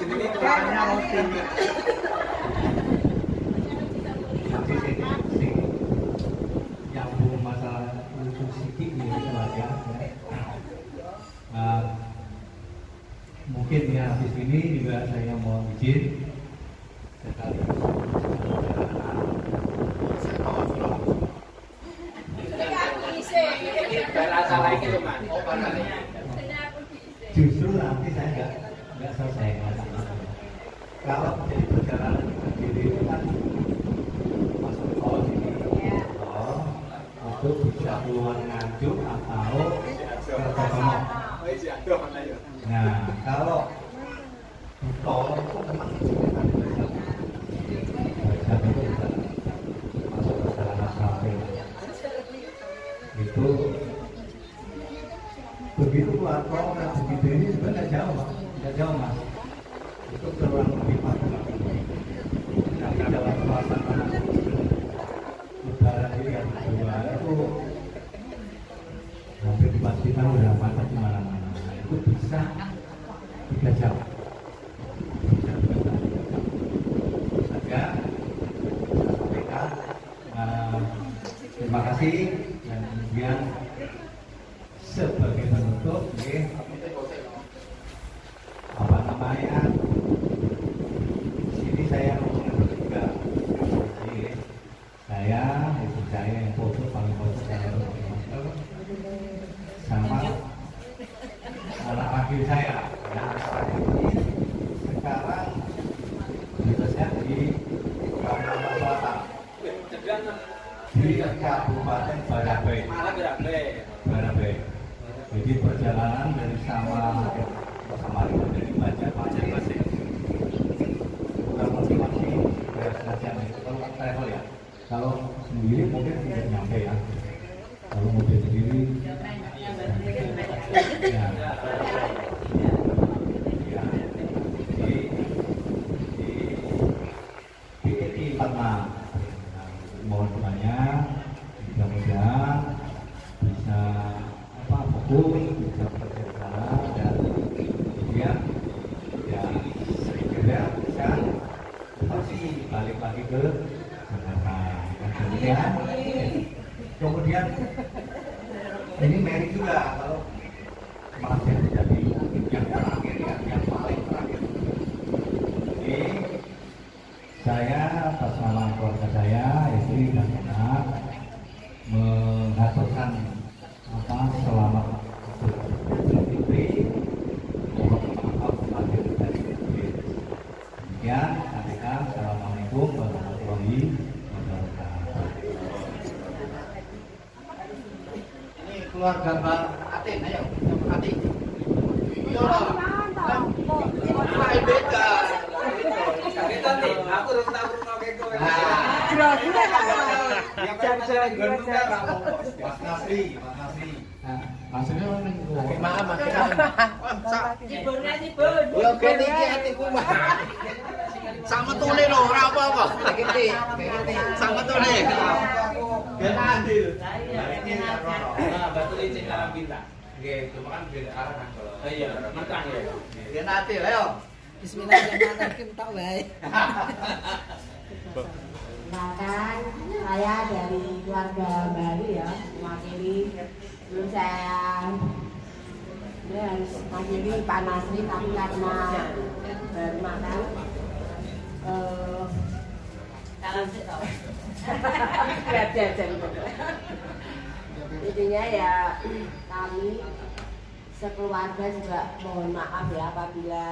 ini perannya roti nanti sing nyambung masalah lucu sedikit ya mungkin ya habis ini juga saya mau izin sekali justru nanti saya nggak selesai kalau jadi perjalanan diri itu kan masuk tol sini tol itu bisa keluar Nganjuk atau Kertosono. Nah, kalau di tol itu memang baca itu bisa masuk ke sarana trafik. Itu begitu keluar tol dan begitu ini sebenarnya nggak jauh mas. Itu kurang lebih 40 km. Tapi dalam suasana lebaran ini yang kedua itu hampir dipastikan udah macet di mana-mana. Itu bisa 3 jam. Saja sampaikan terima kasih dan kemudian sebagai penutup apa namanya sini saya ngomongin bertiga. Saya, ibu saya yang foto paling foto saya sama anak laki saya. Nah, sekarang tugasnya di Kalimantan Selatan di Kabupaten Barabe. Jadi perjalanan dari Samarinda dari Banjarmasin bukan masing-masing kerajaan itu kalau travel ya. Kalau sendiri mungkin tidak nyampe ya. Kalau mobil sendiri ya. Di pernah mohon doanya mudah-mudahan bisa fokus, bisa berjalan dan kemudian ya segera bisa pasti balik lagi ke Jakarta. Kemudian ini Mary juga kalau masih jadi yang terakhir ya, yang paling terakhir. Jadi saya atas nama keluarga saya, istri dan anak mengaturkan selamat Fitri, mohon maaf lahir dan batin. Demikian, sampaikan assalamualaikum warahmatullahi wabarakatuh. Ini keluarga Mbak Atin, ayo Atin. Iya lah. Beda. Aku harus tahu rumah keko. Mas Nasri. Maksudnya maaf Mas. Cibun. Yo kene iki atiku mah. Sama tune lho, ora apa-apa. Iki. Sama tune. Ben adil. Nah, batu licin arah bintang. Nggih, cuma kan beda arah kan kalau. Iya, mentang ya. Ben adil, ayo. Bismillahirrahmanirrahim tak baik. Bahkan saya dari keluarga Bali ya, mewakili belum saya ini harus mewakili Pak Nasri, tapi karena baru makan Salam sih tau. intinya ya kami sekeluarga juga mohon maaf ya apabila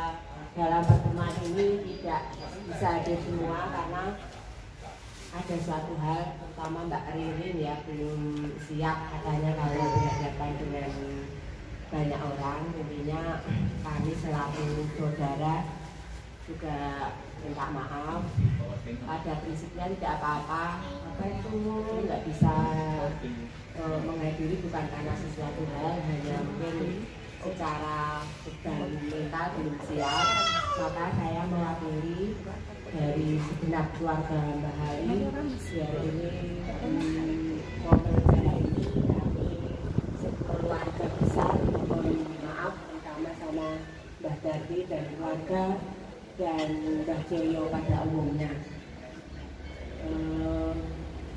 dalam pertemuan ini tidak bisa hadir semua karena ada suatu hal terutama Mbak Ririn ya belum siap katanya kalau berhadapan dengan banyak orang. Intinya kami selaku saudara juga minta maaf. Pada prinsipnya tidak apa-apa, apa itu nggak bisa menghadiri bukan karena sesuatu hal, hanya mungkin secara beban mental belum siap. Maka saya mewakili dari segenap keluarga Mbak Hari ya ini momen saya ini kami sekeluarga besar mohon maaf terutama sama Mbah Darti dan keluarga dan Mbah Joyo pada umumnya.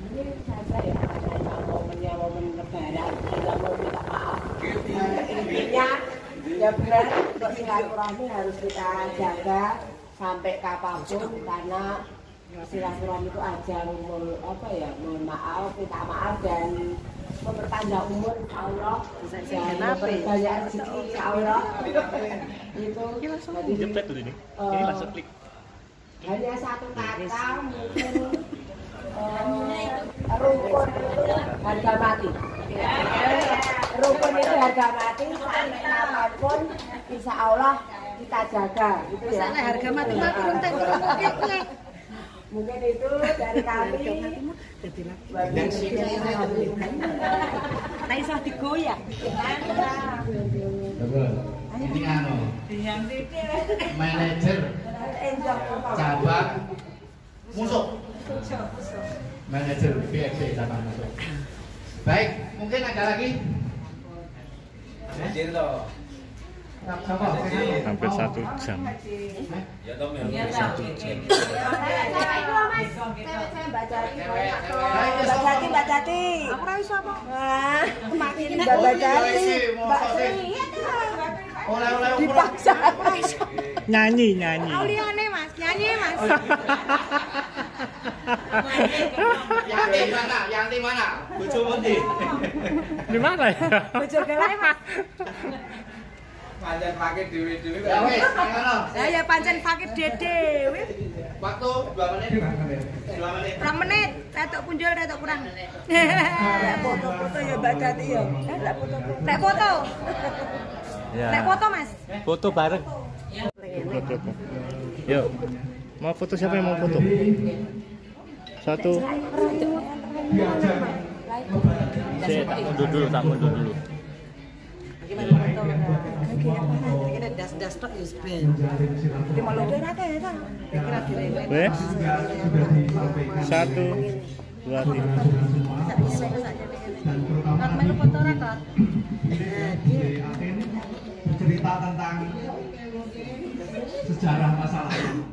Mungkin saja ya karena momennya momen lebaran kita mau minta maaf. Intinya ya benar untuk silaturahmi harus kita jaga sampai kapanpun karena silaturahmi itu ajang apa ya mohon maaf, minta maaf dan memperpanjang umur insya Allah dan memperbanyak rezeki insya Allah itu jadi hanya satu kata mungkin Rukun itu harga mati. Rukun itu harga mati, sampai kapanpun insya Allah kita jaga. Gitu ya. Harga mati-mati renteng. Mungkin itu dari kami. Nah, iso digoyang. Ini anu manajer cabang musuh. Manajer BFC cabang musuh. Baik, mungkin ada lagi? Manajer loh. Hampir 1 jam. Ya Tom ya. Mbak Jati. Aku ra iso apa? Wah, Makin Mbak Jati. Mbak Sri. Oleh-oleh Dipaksa. Nyanyi. Auliane Mas, nyanyi Mas. Yanti mana? Bojo pundi? Di mana ya? Bojo gelai Mas. Pancen pakai dewe-dewe. Ya wis, ngono. Lah ya pancen fakir dhewe. Waktu 2 menit. 2 menit. 2 menit, retok punjul retok kurang. Foto-foto ya Mbak Jati ya. Nek foto. Ya. Nek foto Mas. Foto bareng. Foto. Yuk. Mau foto siapa yang mau foto? 1. Saya tak mundur dulu. Das tok wis ben. Iki malah ora akeh ta. Kira direne. Wes. 1, 2, 3. Kan melu foto ora kok. Bercerita tentang sejarah masa lalu.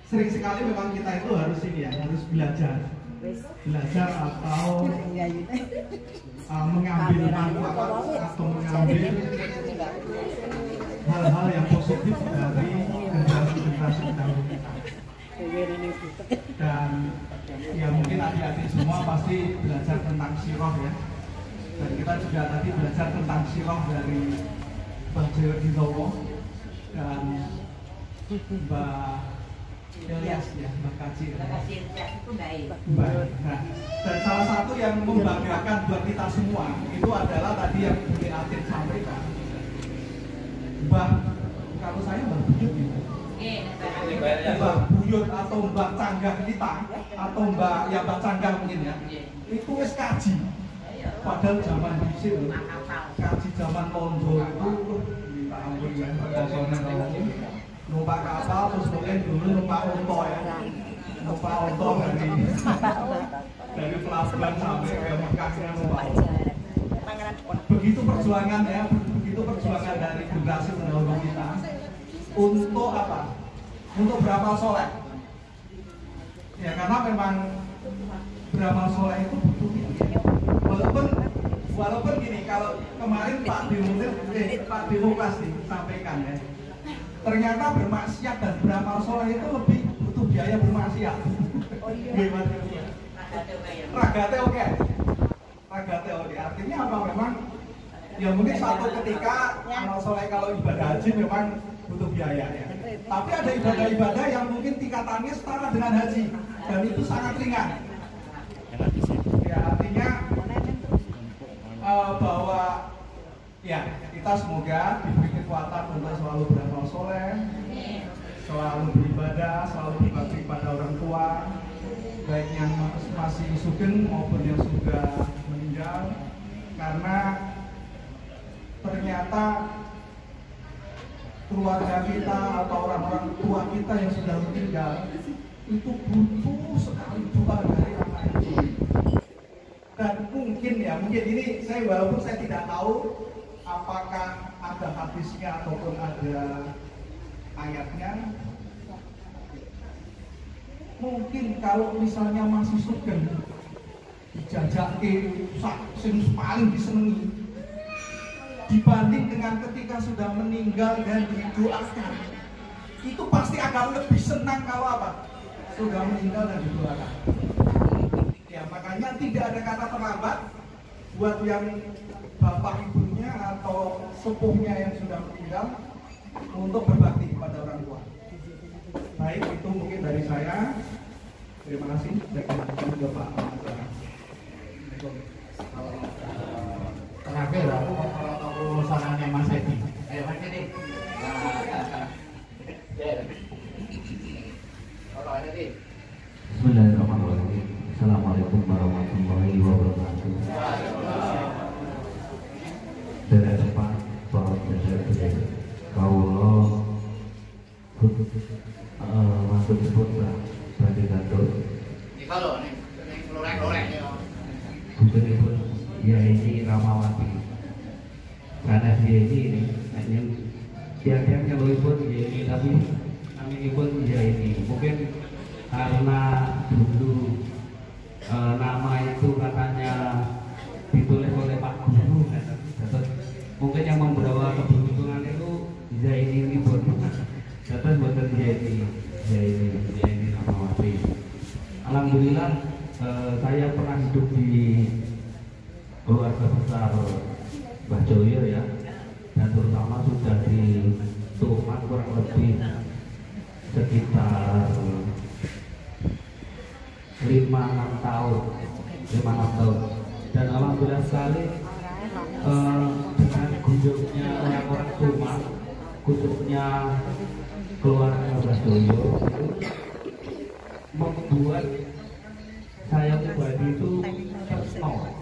Sering sekali memang kita itu harus harus belajar atau mengambil manfaat atau mengambil hal-hal yang positif dari generasi terdahulu kita. Dan ya mungkin adik-adik semua pasti belajar tentang sirah ya. Dan kita juga tadi belajar tentang sirah dari Mbak Jayadirowo dan Mbak Elias ya, Mbak Kaci. Baik. Nah, dan salah satu yang membanggakan buat kita semua itu adalah tadi yang Budi Atin sampaikan. Mbah, kalau saya Mbah Buyut gitu. Mbah Buyut atau Mbah Canggah kita atau Mbah Canggah mungkin ya. Itu wis kaji. Padahal zaman dhisik kaji zaman Londo itu minta ampun ya, perkosongan kalau numpak kapal terus mungkin dulu numpak onto ya. Numpak onto dari pelabuhan sampai ke Mekah dengan numpak onto. Begitu perjuangan ya, begitu perjuangan dari generasi pendahulu kita untuk apa? Untuk beramal soleh. Ya karena memang beramal soleh itu butuh ini. Walaupun gini, kalau kemarin Pak Demokras sampaikan ya, ternyata bermaksiat dan beramal soleh itu lebih butuh biaya bermaksiat. Ragate oke. Artinya apa? Memang ya mungkin suatu ketika amal soleh kalau ibadah haji memang butuh biaya ya. Tapi ada ibadah-ibadah yang mungkin tingkatannya setara dengan haji dan itu sangat ringan. Ya artinya bahwa ya kita semoga diberi kekuatan untuk selalu beramal soleh, selalu beribadah, selalu berbakti pada orang tua, baik yang masih sugeng maupun yang sudah meninggal, karena ternyata keluarga kita atau orang-orang tua kita yang sudah meninggal itu butuh sekali doa dari anak itu. Dan mungkin ini walaupun saya tidak tahu apakah ada hadisnya ataupun ada ayatnya, mungkin kalau misalnya masih sugeng dijajaki sing paling disenengi dibanding dengan ketika sudah meninggal dan didoakan, itu pasti akan lebih senang kalau apa? Sudah meninggal dan didoakan. Ya makanya tidak ada kata terlambat buat yang bapak ibunya atau sepuhnya yang sudah meninggal untuk berbakti kepada orang tua. Baik, itu mungkin dari saya. Terima kasih. Saya kembalikan ke Pak Pengacara. Terakhir, kalau sarannya Mas Edi. Ayo Mas Edi. Bismillahirrahmanirrahim. Assalamualaikum warahmatullahi wabarakatuh. Dari depan Bapak Presiden Kaulo masuk sebut bagi kantor. Kalau nih lorek-lorek ya. Bukan dia ini Ramawati. Karena dia ini hanya tiap-tiap kalau pun dia ini, tapi kami pun dia ini mungkin karena dulu nama itu katanya ditulis oleh Pak Guru, mungkin yang membawa keberuntungan itu Zaini ini pun terus buatan Zaini Ramawati. Alhamdulillah saya pernah hidup di keluarga besar Mbah Joyo ya, dan terutama sudah di Tuman kurang lebih sekitar 5-6 tahun, dan alhamdulillah sekali dengan kunjungnya orang-orang Tuman, khususnya keluarga Mbah Joyo, membuat saya pribadi itu tersentuh.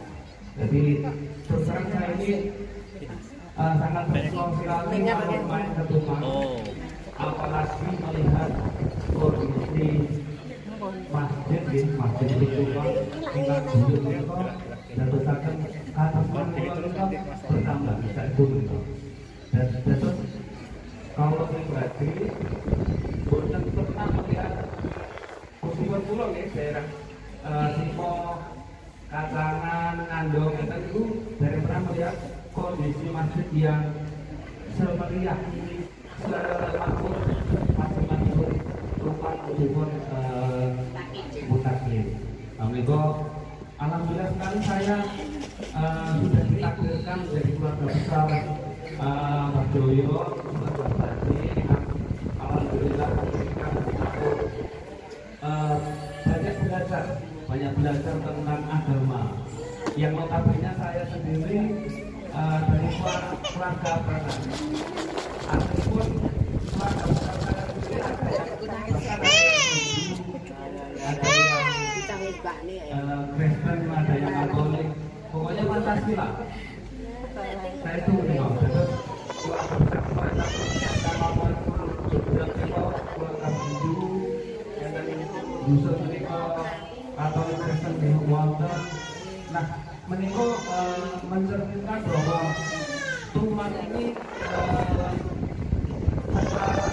Jadi terserang saya ini sangat tersentuh sekali kalau main ke Tuman, apalagi melihat kondisi masjid di Tuman dengan buyut itu dan tersakan atas itu bertambah bisa itu. Dan terus kalau pribadi bukan pernah melihat musiman pulau ya daerah Simo, Katangan, Ngandong itu dari pernah melihat kondisi masjid yang semeriah semakmur masing-masing rumah meskipun mutakin. Alhamdulillah sekali saya sudah ditakdirkan dari keluarga besar Mbah Joyo, alhamdulillah banyak belajar tentang agama yang notabene saya sendiri dari keluarga besar. Adapun keluarga besar saya sendiri ada yang Kristen, ada yang Katolik, pokoknya Pancasila. Saya itu menengok, terus keluarga Hindu, Yusuf menikah Katolik Kristen di Wonten. Nah, menikah mencerminkan bahwa Tuman ini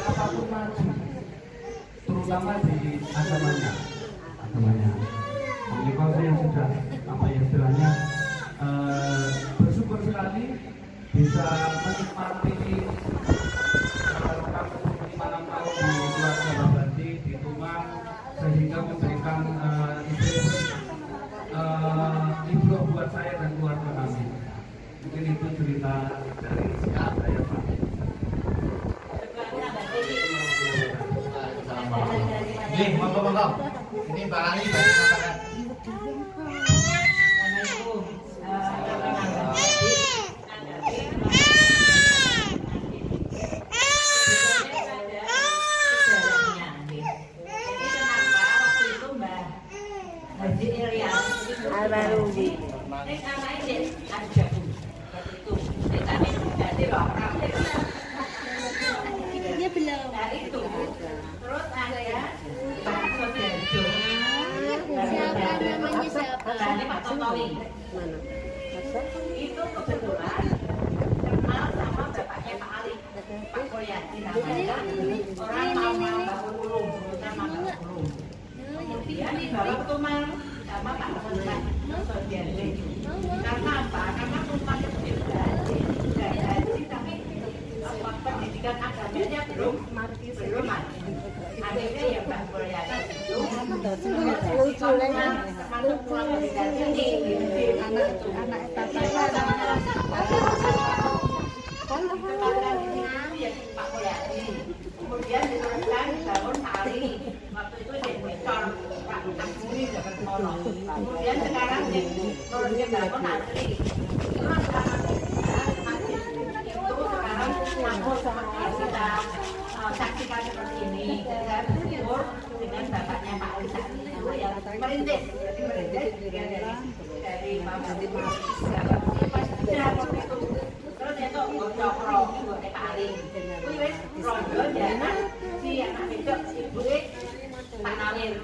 apapun maju, terutama di agamanya. Menikah yang sudah apa ya istilahnya bersyukur sekali bisa menikmati malam tahun di keluarga Babadi di Tuman, sehingga memberikan ibrah buat saya dan keluarga kami. Mungkin itu cerita dari saya Pak. Nih, monggo. Ini Mbak Ali bagi masakan. Terus ada bakso Derjo. Siapa namanya siapa? Pak Tontowi. Itu kebetulan kenal sama bapaknya Pak Ali, Pak Koryadi namanya. Orang Mamang Bakulung, kemudian dibawa ke Tuman sama Pak Tontowi. Karena apa? Karena Tuman itu sudah haji, tapi pendidikan agamanya belum mati. Akhirnya ya Mbak Koryadi itu masuk pulang dari sini. Pak Koryadi kemudian diteruskan bangun Pak Ali, waktu itu jadi Mecon Pak kalau dia bangun antri. Itu sekarang makmur seperti yang kita saksikan seperti ini. Jadi saya bersyukur dengan bapaknya Pak Ali saat ini yang merintis. Jadi merintis dari terus itu cokro ibu Pak Ali. Kuwi wis rondo jalan si anak wedok ibuke Pak Nalir.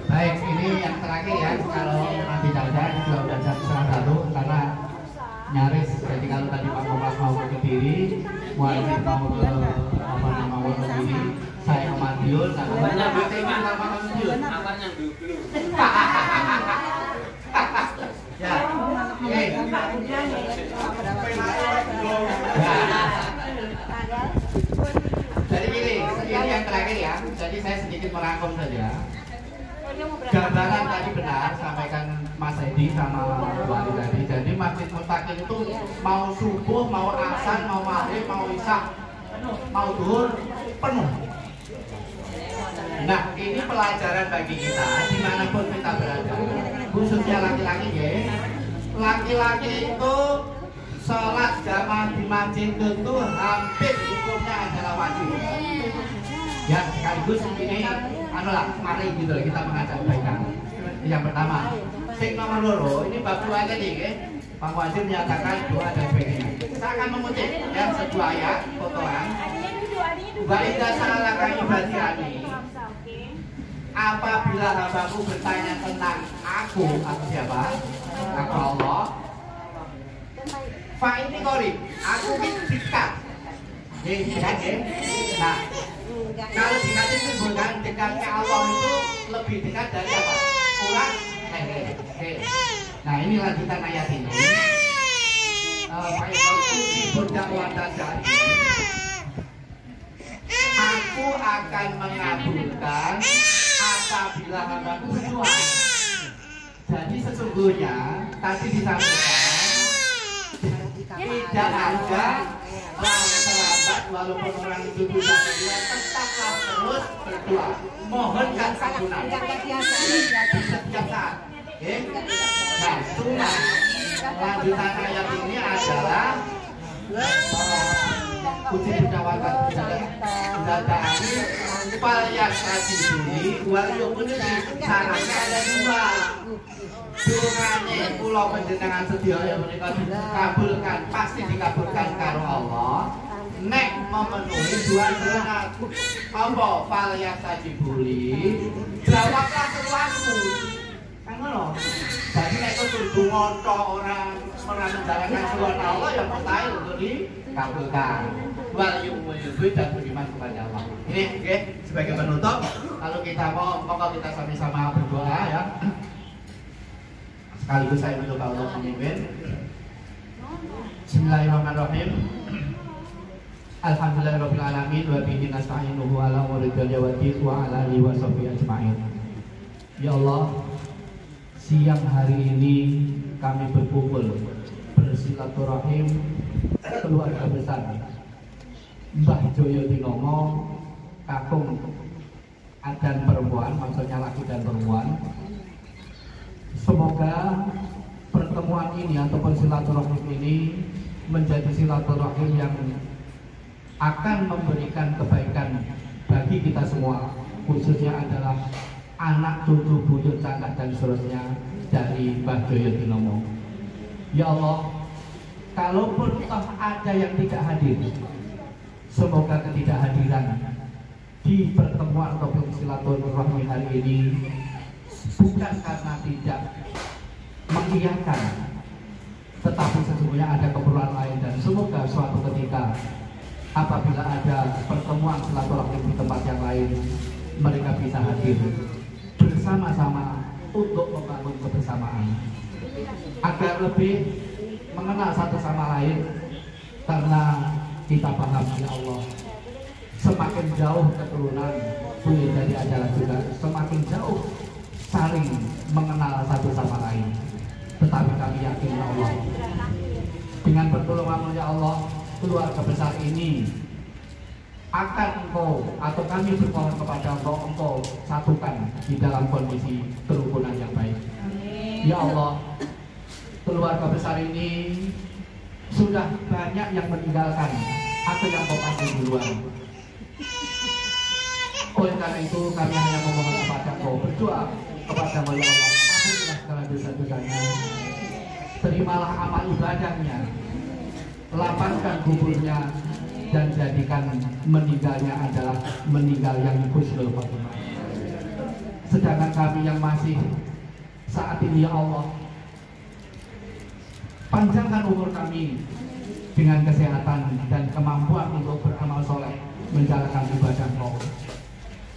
Baik, ini yang terakhir ya. Kalau nanti jalan juga udah jam 1:30 karena nyaris. Jadi kalau tadi Pak Kompas mau ke Kediri, Muhammad mau ke apa nama Wonogiri, saya ke Madiun, Apanya Madiun? Apanya dulu? Ya, oke. Jadi gini, ini yang terakhir ya. Jadi saya sedikit merangkum saja. Gambaran tadi benar sampaikan Mas Edi sama Bu Ali tadi. Jadi Masjid Mustaqim itu mau subuh, mau asar, mau maghrib, mau isya, mau zuhur penuh. Nah, ini pelajaran bagi kita dimanapun kita berada, khususnya laki-laki ya. Laki-laki itu sholat jamaah di masjid itu hampir hukumnya adalah wajib. Ya, sekaligus ini mari gitu kita mengajak kebaikan. Yang pertama, sing nomor loro, ini bab dua aja nih, Pak Wazir menyatakan doa dan sebagainya. Saya akan mengutip yang sebuah ayat potongan. Wa idza sa'alaka ibadi anni, apabila hambaku bertanya tentang aku siapa? Aku Allah. Fa ini korib, aku dekat. Nah, kalau dekat itu bukan dekatnya Allah itu lebih dekat dari apa? Kurang. Nah, ini lanjutan ayat ini. Aku akan mengabulkan apabila hambaku berdoa. Jadi sesungguhnya tadi disampaikan tidak ada orang terlambat walaupun orang itu bisa berdoa, tetaplah terus berdoa. Mohonkan ampunan setiap saat. Nah, cuma lanjutan ayat ini adalah puji pujawakan datang fal yakati duni wal yumuni syaratnya ada dua. Dungane kula panjenengan sedaya menika dikabulkan, pasti dikabulkan karo Allah nek memenuhi dua syarat. Apa fal yakati duni jawablah seruanku. Kan ngono. Jadi nek kudu ngono orang menjalankan suara Allah yang mustahil untuk dikabulkan. Wal yumuni dan beriman kepada Allah. Ini oke, sebagai penutup, kalau kita mau pokok kita sama-sama berdoa ya. Sekaligus saya mendoa Allah memimpin. Bismillahirrahmanirrahim. Alhamdulillahirabbil alamin wa bihi nasta'inuhu ala umuri dunya wa din wa ala alihi wa sahbihi ajma'in. Ya Allah, siang hari ini kami berkumpul bersilaturahim keluarga besar Mbah Joyo Dinomo, kakung dan perempuan, maksudnya laki dan perempuan. Semoga pertemuan ini ataupun silaturahim ini menjadi silaturahim yang akan memberikan kebaikan bagi kita semua, khususnya adalah anak, cucu, buyut, cacat dan seterusnya dari Mbah Joyo Dinomo. Ya Allah, kalaupun toh ada yang tidak hadir, semoga ketidakhadiran di pertemuan ataupun silaturahmi hari ini bukan karena tidak mengiyakan, tetapi sesungguhnya ada keperluan lain, dan semoga suatu ketika apabila ada pertemuan lain mereka bisa hadir bersama-sama untuk membangun kebersamaan agar lebih mengenal satu sama lain, karena kita paham ya Allah, semakin jauh keturunan boleh jadi adalah juga semakin jauh saling mengenal satu sama lain. Tetapi kami yakin ya Allah, dengan pertolongan ya Allah, keluarga besar ini akan Engkau atau kami bermohon kepada Engkau satukan di dalam kondisi kerukunan yang baik. Ya Allah, keluarga besar ini sudah banyak yang meninggalkan atau yang Engkau panggil duluan. Oleh karena itu kami hanya memohon kepada Engkau, berdoa kepada Allah, ampunilah segala dosa-dosanya, terimalah amal ibadahnya, lapangkan kuburnya, dan jadikan meninggalnya adalah meninggal yang husnul khotimah. Sedangkan kami yang masih saat ini ya Allah, panjangkan umur kami dengan kesehatan dan kemampuan untuk beramal soleh, menjalankan ibadah Engkau.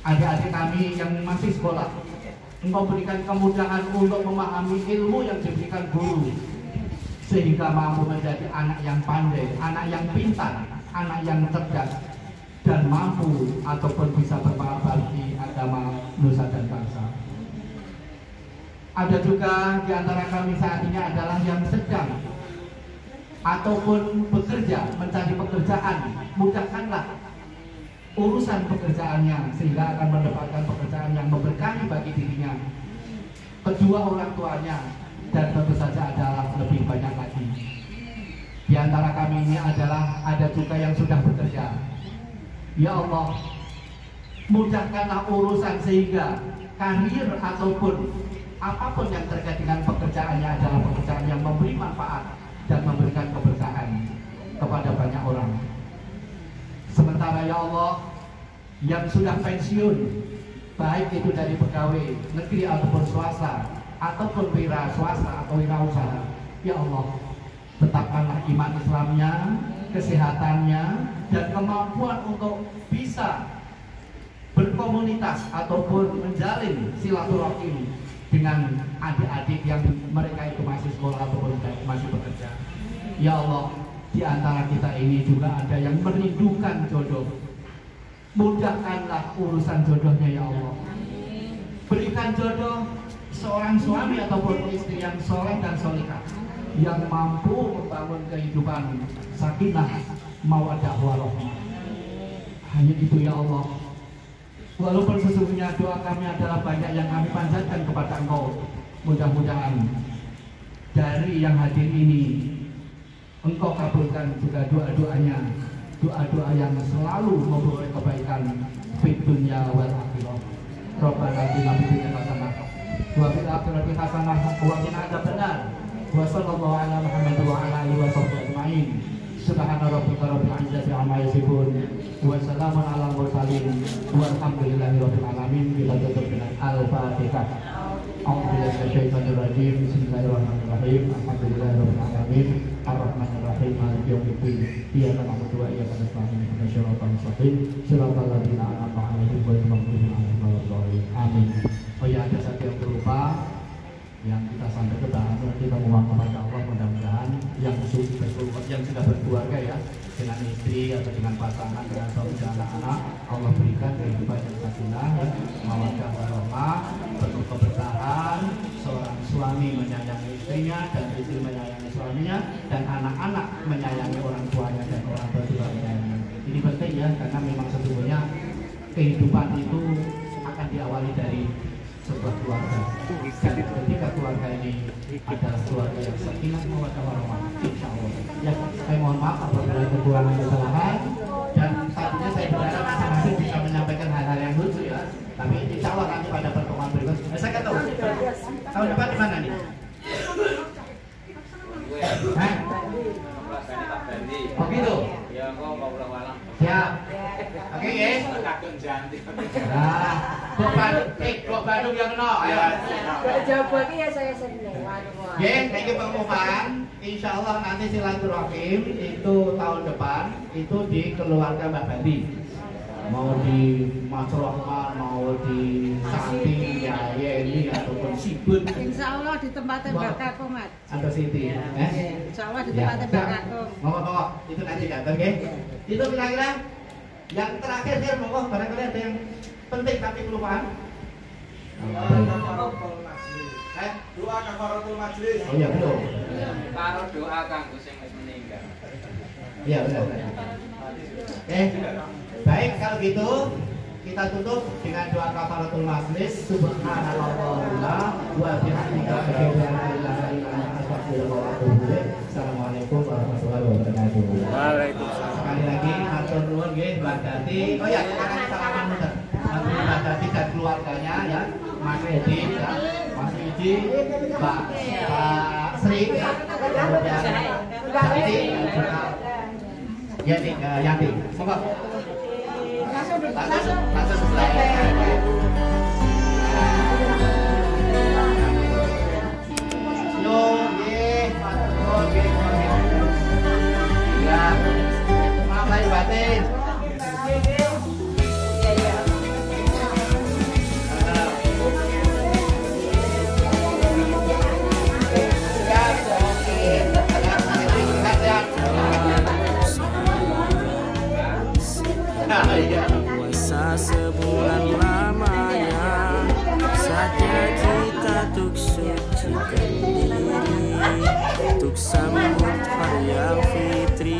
Adik-adik kami yang masih sekolah, Engkau berikan kemudahan untuk memahami ilmu yang diberikan guru, sehingga mampu menjadi anak yang pandai, anak yang pintar, anak yang cerdas, dan mampu ataupun bisa berbakti agama nusa dan bangsa. Ada juga di antara kami saat ini adalah yang sedang ataupun bekerja, mencari pekerjaan. Mudahkanlah urusan pekerjaannya sehingga akan mendapatkan pekerjaan yang memberkahi bagi dirinya, kedua orang tuanya, dan tentu saja adalah lebih banyak lagi. Di antara kami ini adalah ada juga yang sudah bekerja. Ya Allah, mudahkanlah urusan sehingga karir ataupun apapun yang terkait dengan pekerjaannya adalah pekerjaan yang memberi manfaat dan memberikan keberkahan kepada banyak orang. Sementara ya Allah, yang sudah pensiun, baik itu dari pegawai negeri ataupun swasta, ataupun wira swasta atau wirausaha, ya Allah, tetapkanlah iman Islamnya, kesehatannya, dan kemampuan untuk bisa berkomunitas ataupun menjalin silaturahim dengan adik-adik yang mereka itu masih sekolah ataupun masih bekerja. Ya Allah, di antara kita ini juga ada yang merindukan jodoh. Mudahkanlah urusan jodohnya ya Allah. Berikan jodoh seorang suami ataupun istri yang soleh dan solihah, yang mampu membangun kehidupan sakinah, mawaddah warahmah. Hanya itu ya Allah. Walaupun sesungguhnya doa kami adalah banyak yang kami panjatkan kepada Engkau, mudah-mudahan dari yang hadir ini Engkau kabulkan juga doa-doanya, doa-doa yang selalu memperoleh kebaikan di dunia wal akhirah. Rabbana atina fid dunya hasanah wa fil akhirati hasanah wa qina adzabannar. Wa sallallahu ala Muhammad wa ala alihi wa sahbihi ajma'in. Subhana rabbika rabbil izzati amma yasifun wa salamun ala mursalin walhamdulillahi rabbil alamin. Kita tutup dengan Al-Fatihah. A'udzubillahi minasyaitonir rajim. Bismillahirrahmanirrahim. Alhamdulillahirabbil alamin. Ar-Rahmanir Rahim. Maliki yaumiddin. Iyyaka na'budu wa iyyaka nasta'in. Ihdinas siratal mustaqim. Siratal ladzina an'amta 'alaihim ghairil maghdubi 'alaihim waladdallin. Amin. Oh ya, ada satu yang terlupa yang kita sampai ke tangan, kita mohon kepada Allah mudah-mudahan yang sudah berkeluarga ya, dengan istri atau dengan pasangan, dengan suami dan anak-anak, Allah berikan kehidupan yang sakinah, mawaddah warahmah, penuh keberkahan, seorang suami menyayangi istrinya dan istri menyayangi suaminya, dan anak-anak menyayangi orang tuanya dan orang tua juga menyayangi. Ini penting ya, karena memang sesungguhnya kehidupan itu akan diawali dari sebuah keluarga. Dan ketika keluarga ini adalah keluarga yang sakinah, mawaddah warahmah, insya Allah. Ya, saya mohon maaf apabila ada kekurangan kesalahan, dan tadinya saya berharap masing-masing bisa menyampaikan hal-hal yang lucu ya. Tapi insya Allah nanti pada pertemuan berikut. Saya kata tahun depan di mana nih? Hah? Oh gitu? Ya, kok ngobrol malam. Siap. Oke guys. Nah, kok Bandung yang no. Ayo. Jawabannya ya saya sendiri. Oke, thank you pengumuman. Insya Allah nanti silaturahim itu tahun depan itu di keluarga Mbak Bandi. mau di Mas Rohman, mau di Santi, ya Yeni ataupun Sibut. Insya Allah di tempatnya Mbak Kakung, Mas. Atau Siti, Insya Allah di tempatnya Mbak Kakung. Monggo, itu nanti datang, ya. Itu kira-kira yang terakhir, monggo barangkali ada yang penting tapi kelupaan. Doa kafaratul majlis. Oh iya betul. Karo doa kanggo sing wis meninggal. Iya benar. Baik kalau gitu kita tutup dengan doa kafaratul majlis. Subhanallah wa bihamdika asyhadu an la ilaha illa anta astaghfiruka wa atubu ilaik. Assalamualaikum warahmatullahi wabarakatuh. Waalaikumsalam. Sekali lagi matur nuwun nggih Mbak Dati. Oh ya, akan salaman muter. Mbak Dati dan keluarganya ya, Mas Edi ya, Mas Widi, Mbak Sri ya, kemudian Santi, Yanti. Monggo. Langsung sebelah. Yo, nggih, matur nuwun nggih. Ya. Maaf lahir batin. Puasa sebulan lamanya saatnya kita tuk sucikan diri untuk sambut hari yang fitri.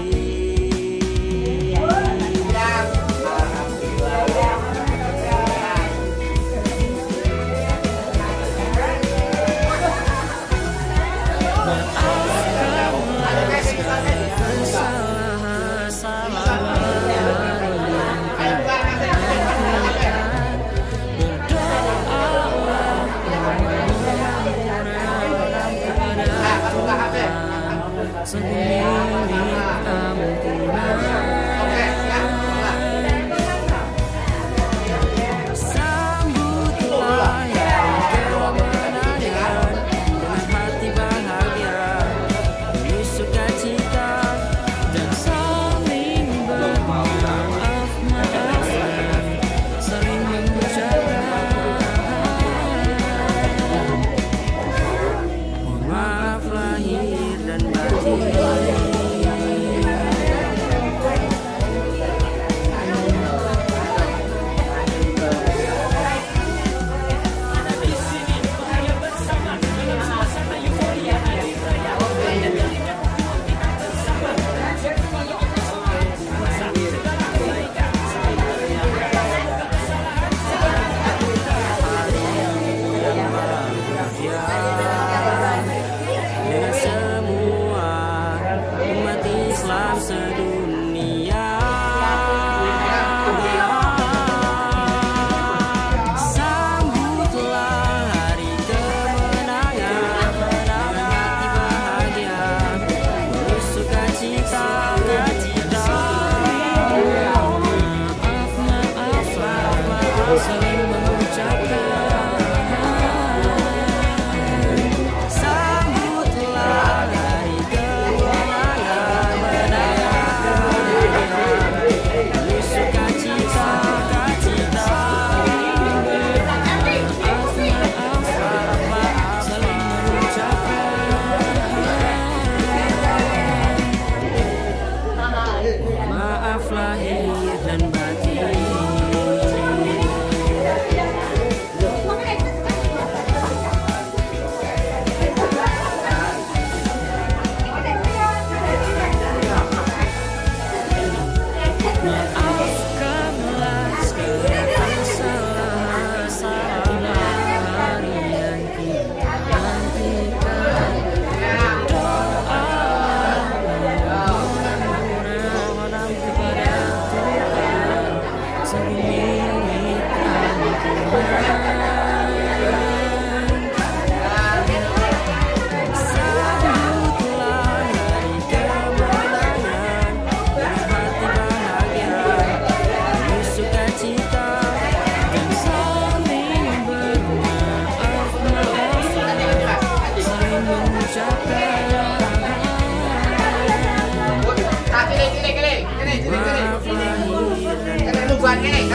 buat ini.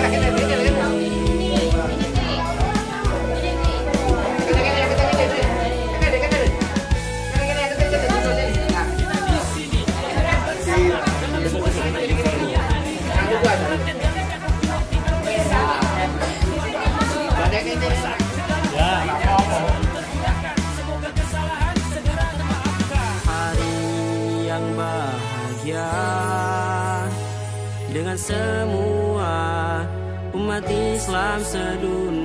Dengan semua umat Islam sedunia.